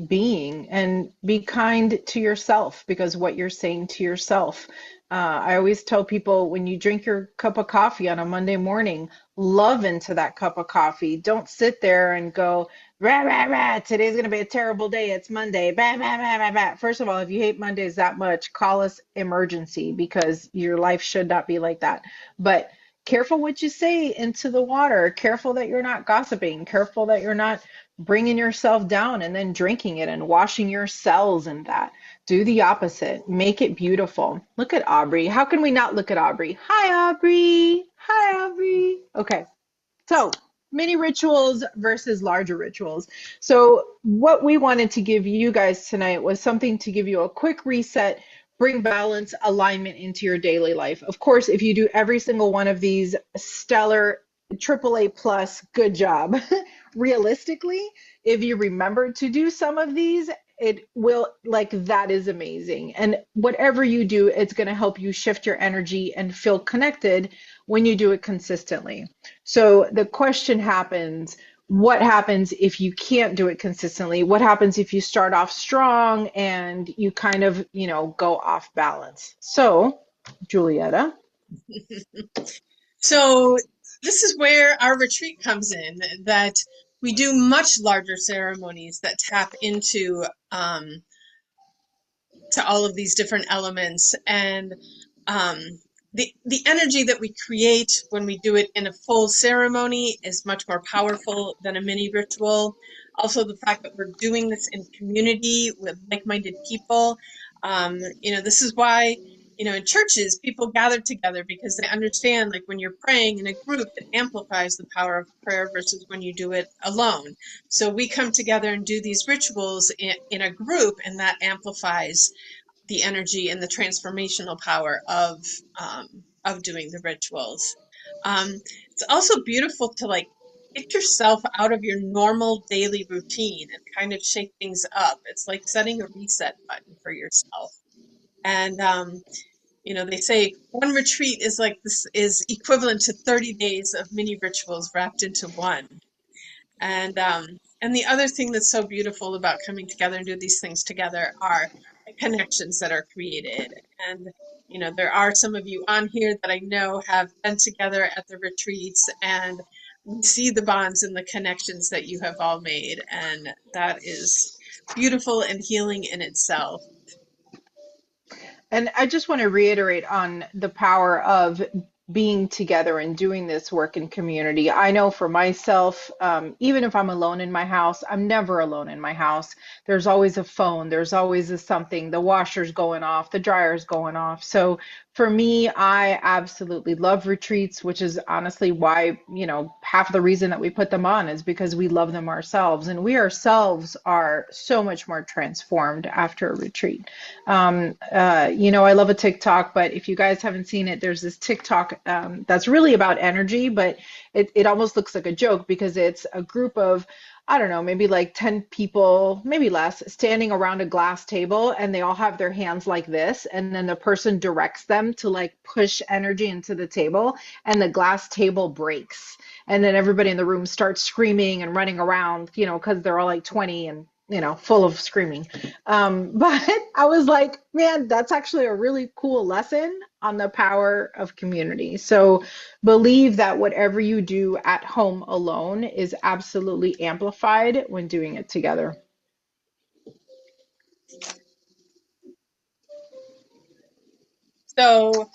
being, and be kind to yourself, because what you're saying to yourself. I always tell people, when you drink your cup of coffee on a Monday morning, love into that cup of coffee. Don't sit there and go, rah, rah, rah, today's going to be a terrible day. It's Monday. Bah, bah, bah, bah, bah. First of all, if you hate Mondays that much, call us emergency, because your life should not be like that. But careful what you say into the water. Careful that you're not gossiping. Careful that you're not bringing yourself down and then drinking it and washing your cells in that. Do the opposite. Make it beautiful. Look at Aubrey. How can we not look at Aubrey? Hi, Aubrey. Hi, Aubrey. Okay. So, mini rituals versus larger rituals. So, what we wanted to give you guys tonight was something to give you a quick reset, bring balance, alignment into your daily life. Of course, if you do every single one of these, stellar, AAA plus, good job. Realistically, if you remember to do some of these, it will, like, that is amazing. And whatever you do, it's going to help you shift your energy and feel connected when you do it consistently. So the question happens, what happens if you can't do it consistently? What happens if you start off strong and you kind of, go off balance? So, Julietta. So this is where our retreat comes in, that we do much larger ceremonies that tap into to all of these different elements, and um, the energy that we create when we do it in a full ceremony is much more powerful than a mini ritual. Also, the fact that we're doing this in community with like-minded people. This is why, in churches, people gather together, because they understand, like, when you're praying in a group, it amplifies the power of prayer versus when you do it alone. So we come together and do these rituals in a group, and that amplifies the energy and the transformational power of doing the rituals. It's also beautiful to, like, get yourself out of your normal daily routine and kind of shake things up. It's like setting a reset button for yourself. And they say one retreat is like this is equivalent to 30 days of mini rituals wrapped into one. And the other thing that's so beautiful about coming together and do these things together are the connections that are created. And there are some of you on here that I know have been together at the retreats, and we see the bonds and the connections that you have all made, and that is beautiful and healing in itself. And I just want to reiterate on the power of being together and doing this work in community. I know for myself, even if I'm alone in my house, I'm never alone in my house. There's always a phone, there's always a something, the washer's going off, the dryer's going off. So for me, I absolutely love retreats, which is honestly why, half of the reason that we put them on is because we love them ourselves. And we ourselves are so much more transformed after a retreat. I love a TikTok, but if you guys haven't seen it, there's this TikTok that's really about energy, but it almost looks like a joke, because it's a group of, I don't know, maybe like 10 people, maybe less, standing around a glass table, and they all have their hands like this. And then the person directs them to, like, push energy into the table, and the glass table breaks. And then everybody in the room starts screaming and running around, because they're all like 20 and, full of screaming. But I was like, man, that's actually a really cool lesson on the power of community. So believe that whatever you do at home alone is absolutely amplified when doing it together. So,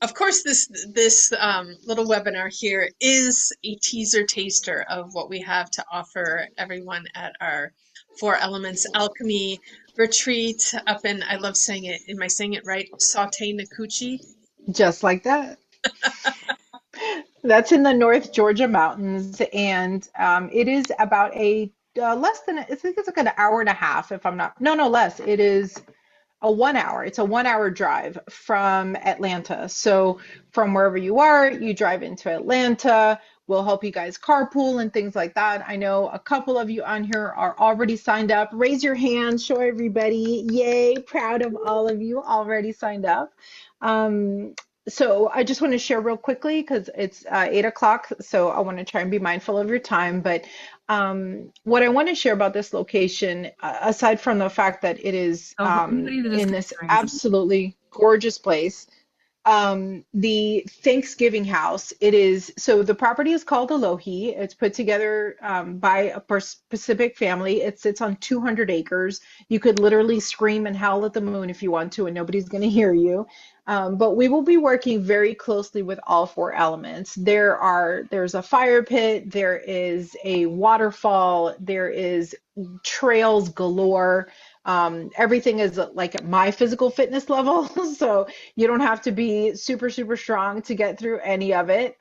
of course, this little webinar here is a teaser taster of what we have to offer everyone at our Four Elements Alchemy retreat up in, I love saying it, am I saying it right? Saute Nakuchi. Just like that. That's in the North Georgia mountains, and it is about a less than, I think it's like an hour and a half, if I'm not, no, less. It is a 1 hour. It's a 1 hour drive from Atlanta. So from wherever you are, you drive into Atlanta. We'll help you guys carpool and things like that. I know a couple of you on here are already signed up. Raise your hand, show everybody. Yay, proud of all of you already signed up. Um, so I just want to share real quickly because it's 8 o'clock. So I want to try and be mindful of your time. But what I want to share about this location, aside from the fact that it is So for anybody that is in this considering, absolutely gorgeous place, the Thanksgiving house, it is, so the property is called Alohi. It's put together by a specific family. It sits on 200 acres. You could literally scream and howl at the moon if you want to, and nobody's going to hear you. But we will be working very closely with all four elements. There's a fire pit, there is a waterfall, there is trails galore. Everything is like at my physical fitness level, so you don't have to be super, super strong to get through any of it.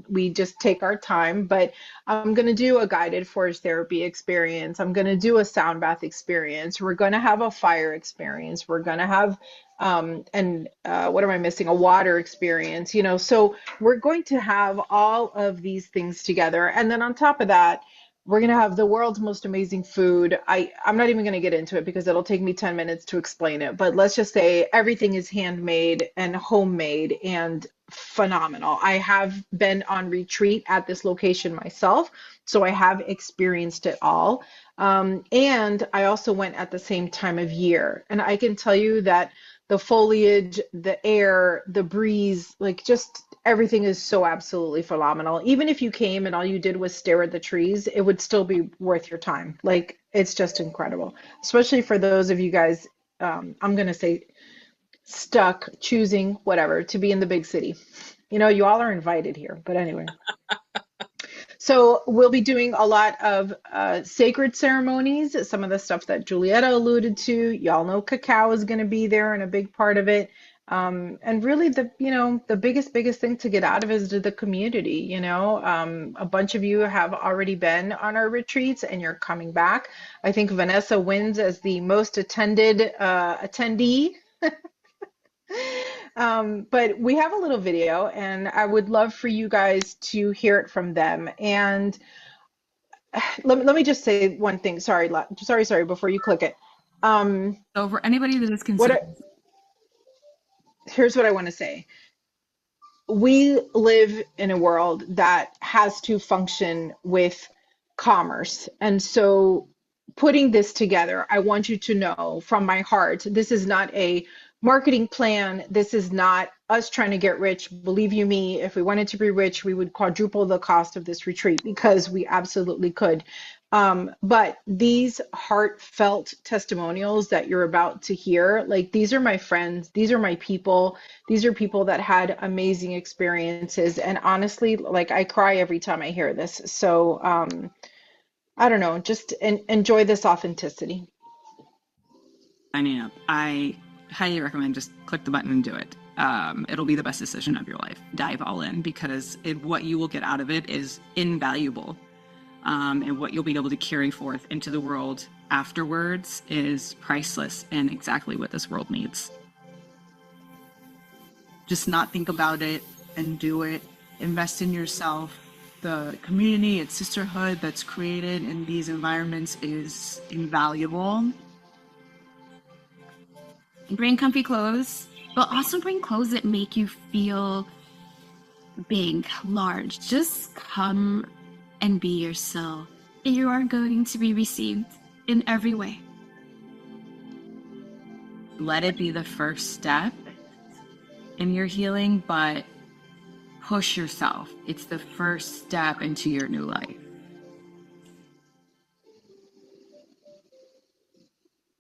We just take our time, but I'm going to do a guided forest therapy experience. I'm going to do a sound bath experience. We're going to have a fire experience. We're going to have, what am I missing? A water experience, so we're going to have all of these things together. And then on top of that, we're going to have the world's most amazing food. I'm not even going to get into it because it'll take me 10 minutes to explain it. But let's just say everything is handmade and homemade and phenomenal. I have been on retreat at this location myself, so I have experienced it all. And I also went at the same time of year. And I can tell you that the foliage, the air, the breeze, like just everything is so absolutely phenomenal. Even if you came and all you did was stare at the trees, it would still be worth your time. Like it's just incredible, especially for those of you guys, I'm going to say stuck choosing whatever to be in the big city. You all are invited here, but anyway. So we'll be doing a lot of sacred ceremonies, some of the stuff that Julietta alluded to. Y'all know cacao is going to be there and a big part of it. And really the biggest thing to get out of it is the community, a bunch of you have already been on our retreats and you're coming back. I think Vanessa wins as the most attended attendee. But we have a little video and I would love for you guys to hear it from them. And let me just say one thing. Sorry, before you click it. so for anybody that is What considering, here's what I want to say. We live in a world that has to function with commerce. And so putting this together, I want you to know from my heart, this is not a marketing plan. This is not us trying to get rich. Believe you me, if we wanted to be rich, we would quadruple the cost of this retreat because we absolutely could. But these heartfelt testimonials that you're about to hear, like these are my friends, these are my people, these are people that had amazing experiences. And honestly, like I cry every time I hear this. So I don't know, just enjoy this authenticity. signing up, I highly recommend just click the button and do it. It'll be the best decision of your life. Dive all in because what you will get out of it is invaluable. And what you'll be able to carry forth into the world afterwards is priceless and exactly what this world needs. Just not think about it and do it. Invest in yourself. The community and sisterhood that's created in these environments is invaluable. Bring comfy clothes, but also bring clothes that make you feel big, large. Just come and be yourself. You are going to be received in every way. Let it be the first step in your healing, but push yourself. It's the first step into your new life.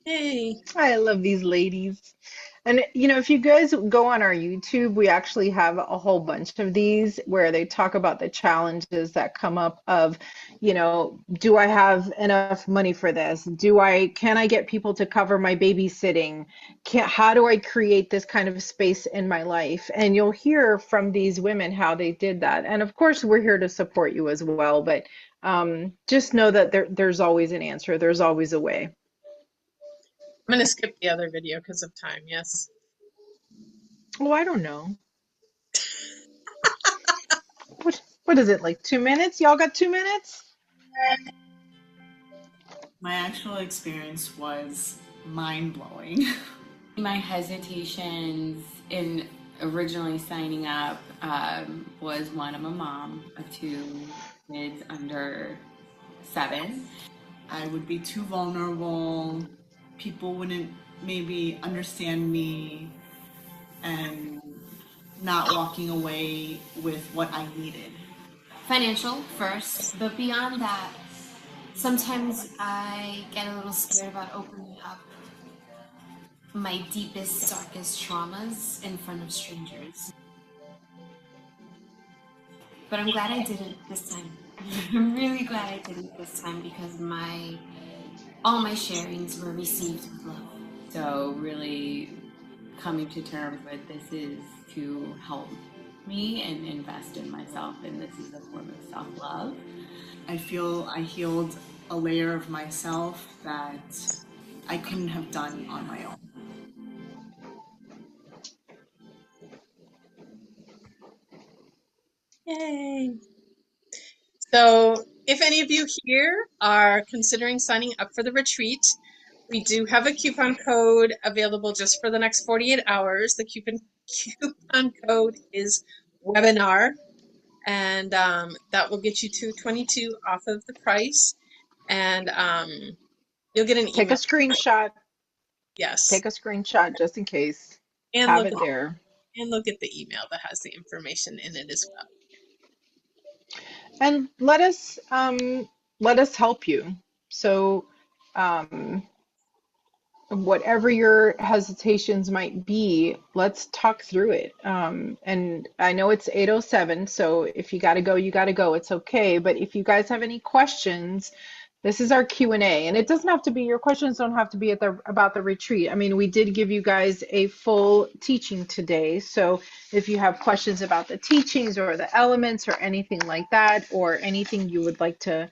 Hey. I love these ladies. And if you guys go on our YouTube, we actually have a whole bunch of these where they talk about the challenges that come up of, do I have enough money for this? Can I get people to cover my babysitting? How do I create this kind of space in my life? And you'll hear from these women how they did that. And of course, we're here to support you as well, but just know that there's always an answer. There's always a way. I'm going to skip the other video because of time. Yes. Oh, I don't know. What is it, like 2 minutes? Y'all got 2 minutes? My actual experience was mind-blowing. My hesitations in originally signing up was one, I'm a mom of 2 kids under 7. I would be too vulnerable. People wouldn't maybe understand me, and not walking away with what I needed. Financial first, but beyond that, sometimes I get a little scared about opening up my deepest, darkest traumas in front of strangers. But I'm glad I didn't this time. I'm really glad I didn't this time because all my sharings were received with love. So really coming to terms with this is to help me and invest in myself, and this is a form of self-love. I feel I healed a layer of myself that I couldn't have done on my own. Yay. So if any of you here are considering signing up for the retreat, we do have a coupon code available just for the next 48 hours. The coupon code is webinar, and that will get you $222 off of the price. And you'll get an email. Take a screenshot. Yes. Take a screenshot just in case. And Have it there. And look at the email that has the information in it as well. And let us help you. So whatever your hesitations might be, let's talk through it. And I know it's 8:07, so if you got to go, you got to go. It's okay. But if you guys have any questions, this is our Q&A, and it doesn't have to be, your questions don't have to be about the retreat. I mean, we did give you guys a full teaching today. So if you have questions about the teachings or the elements or anything like that, or anything you would like to,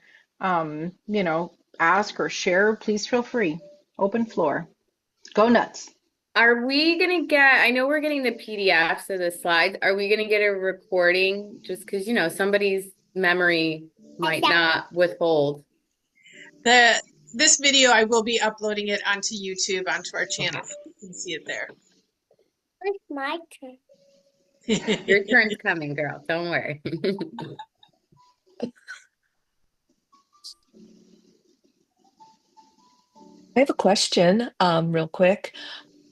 ask or share, please feel free. Open floor. Go nuts. Are we gonna I know we're getting the PDFs of the slides. Are we gonna get a recording? Just because, somebody's memory might not withhold. This video, I will be uploading it onto YouTube, onto our channel. So you can see it there. It's my turn. Your turn's coming, girl. Don't worry. I have a question, real quick.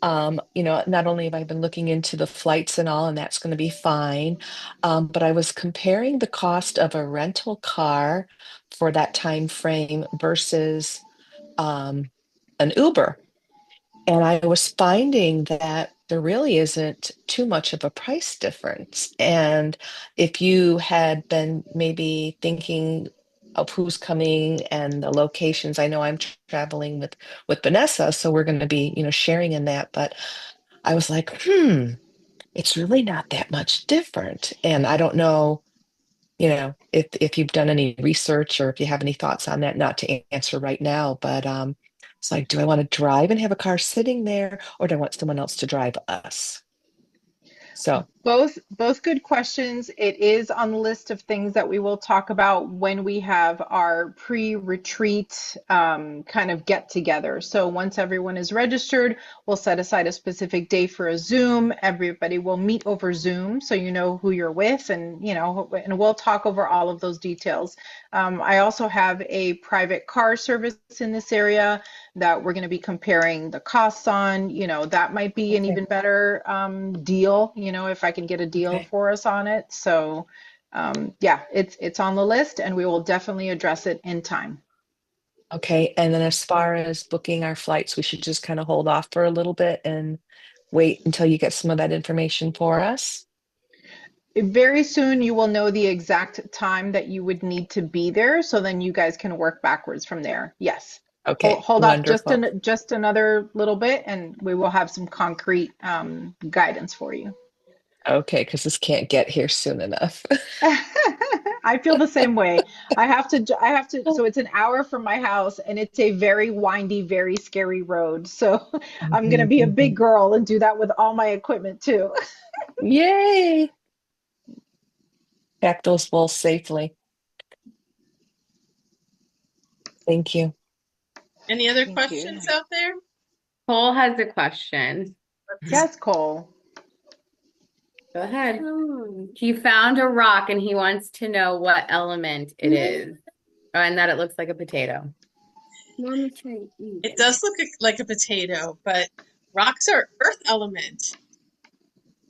Not only have I been looking into the flights and all, and that's going to be fine, but I was comparing the cost of a rental car for that time frame versus an Uber. And I was finding that there really isn't too much of a price difference. And if you had been maybe thinking of who's coming and the locations, I know I'm traveling with Vanessa, so we're going to be, sharing in that. But I was like, it's really not that much different. And I don't know, if you've done any research or if you have any thoughts on that, not to answer right now, but it's like, do I want to drive and have a car sitting there, or do I want someone else to drive us? So both good questions. It is on the list of things that we will talk about when we have our pre-retreat kind of get together. So once everyone is registered, we'll set aside a specific day for a Zoom. Everybody will meet over Zoom, so you know who you're with, and and we'll talk over all of those details. I also have a private car service in this area that we're going to be comparing the costs on. That might be an even better deal, if I can get a deal for us on it. So yeah, it's on the list, and we will definitely address it in time. Okay, and then as far as booking our flights, we should just kind of hold off for a little bit and wait until you get some of that information for us? Very soon you will know the exact time that you would need to be there, so then you guys can work backwards from there. Yes. Okay, Hold off wonderful. just another little bit, and we will have some concrete guidance for you. Okay, because this can't get here soon enough. I feel the same way. So it's an hour from my house, and it's a very windy, very scary road. So I'm gonna Mhm, be a big mhm. girl and do that with all my equipment too. Yay! Pack those balls safely. Thank you. Any other Thank you. questions out there? Cole has a question. Yes, Cole. Go ahead. He found a rock and he wants to know what element it is. Oh, and that it looks like a potato. It does look like a potato, but rocks are earth element.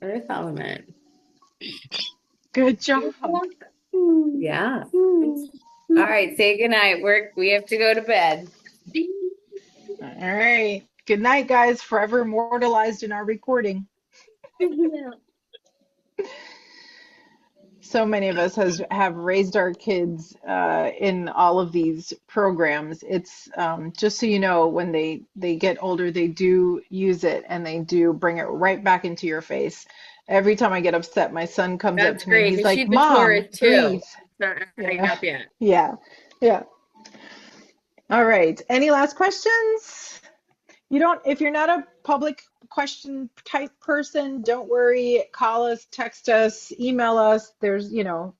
Earth element. Good job. Yeah. All right, say goodnight. We have to go to bed. All right. Good night, guys. Forever immortalized in our recording. So many of us have raised our kids in all of these programs. It's just so you know, when they get older, they do use it and they do bring it right back into your face. Every time I get upset, my son comes up That's to me and great he's because like, she's a "Mom, tourist too. breathe." Not hang Yeah, up yet. yeah, yeah. All right. Any last questions? You don't, if you're not a public question type person, don't worry. Call us, text us, email us. There's, you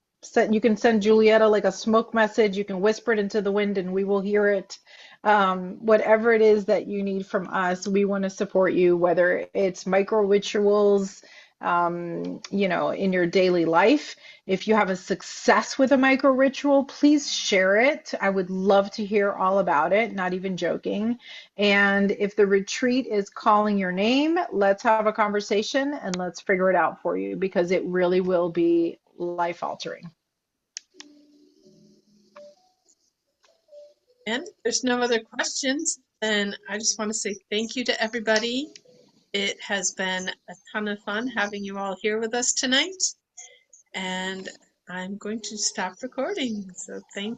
can send Julietta like a smoke message. You can whisper it into the wind and we will hear it. Whatever it is that you need from us, we want to support you, whether it's micro rituals, in your daily life. If you have a success with a micro ritual, please share it. I would love to hear all about it, not even joking. And if the retreat is calling your name, let's have a conversation and let's figure it out for you because it really will be life altering. And if there's no other questions, then I just want to say thank you to everybody. It has been a ton of fun having you all here with us tonight. And I'm going to stop recording. So thank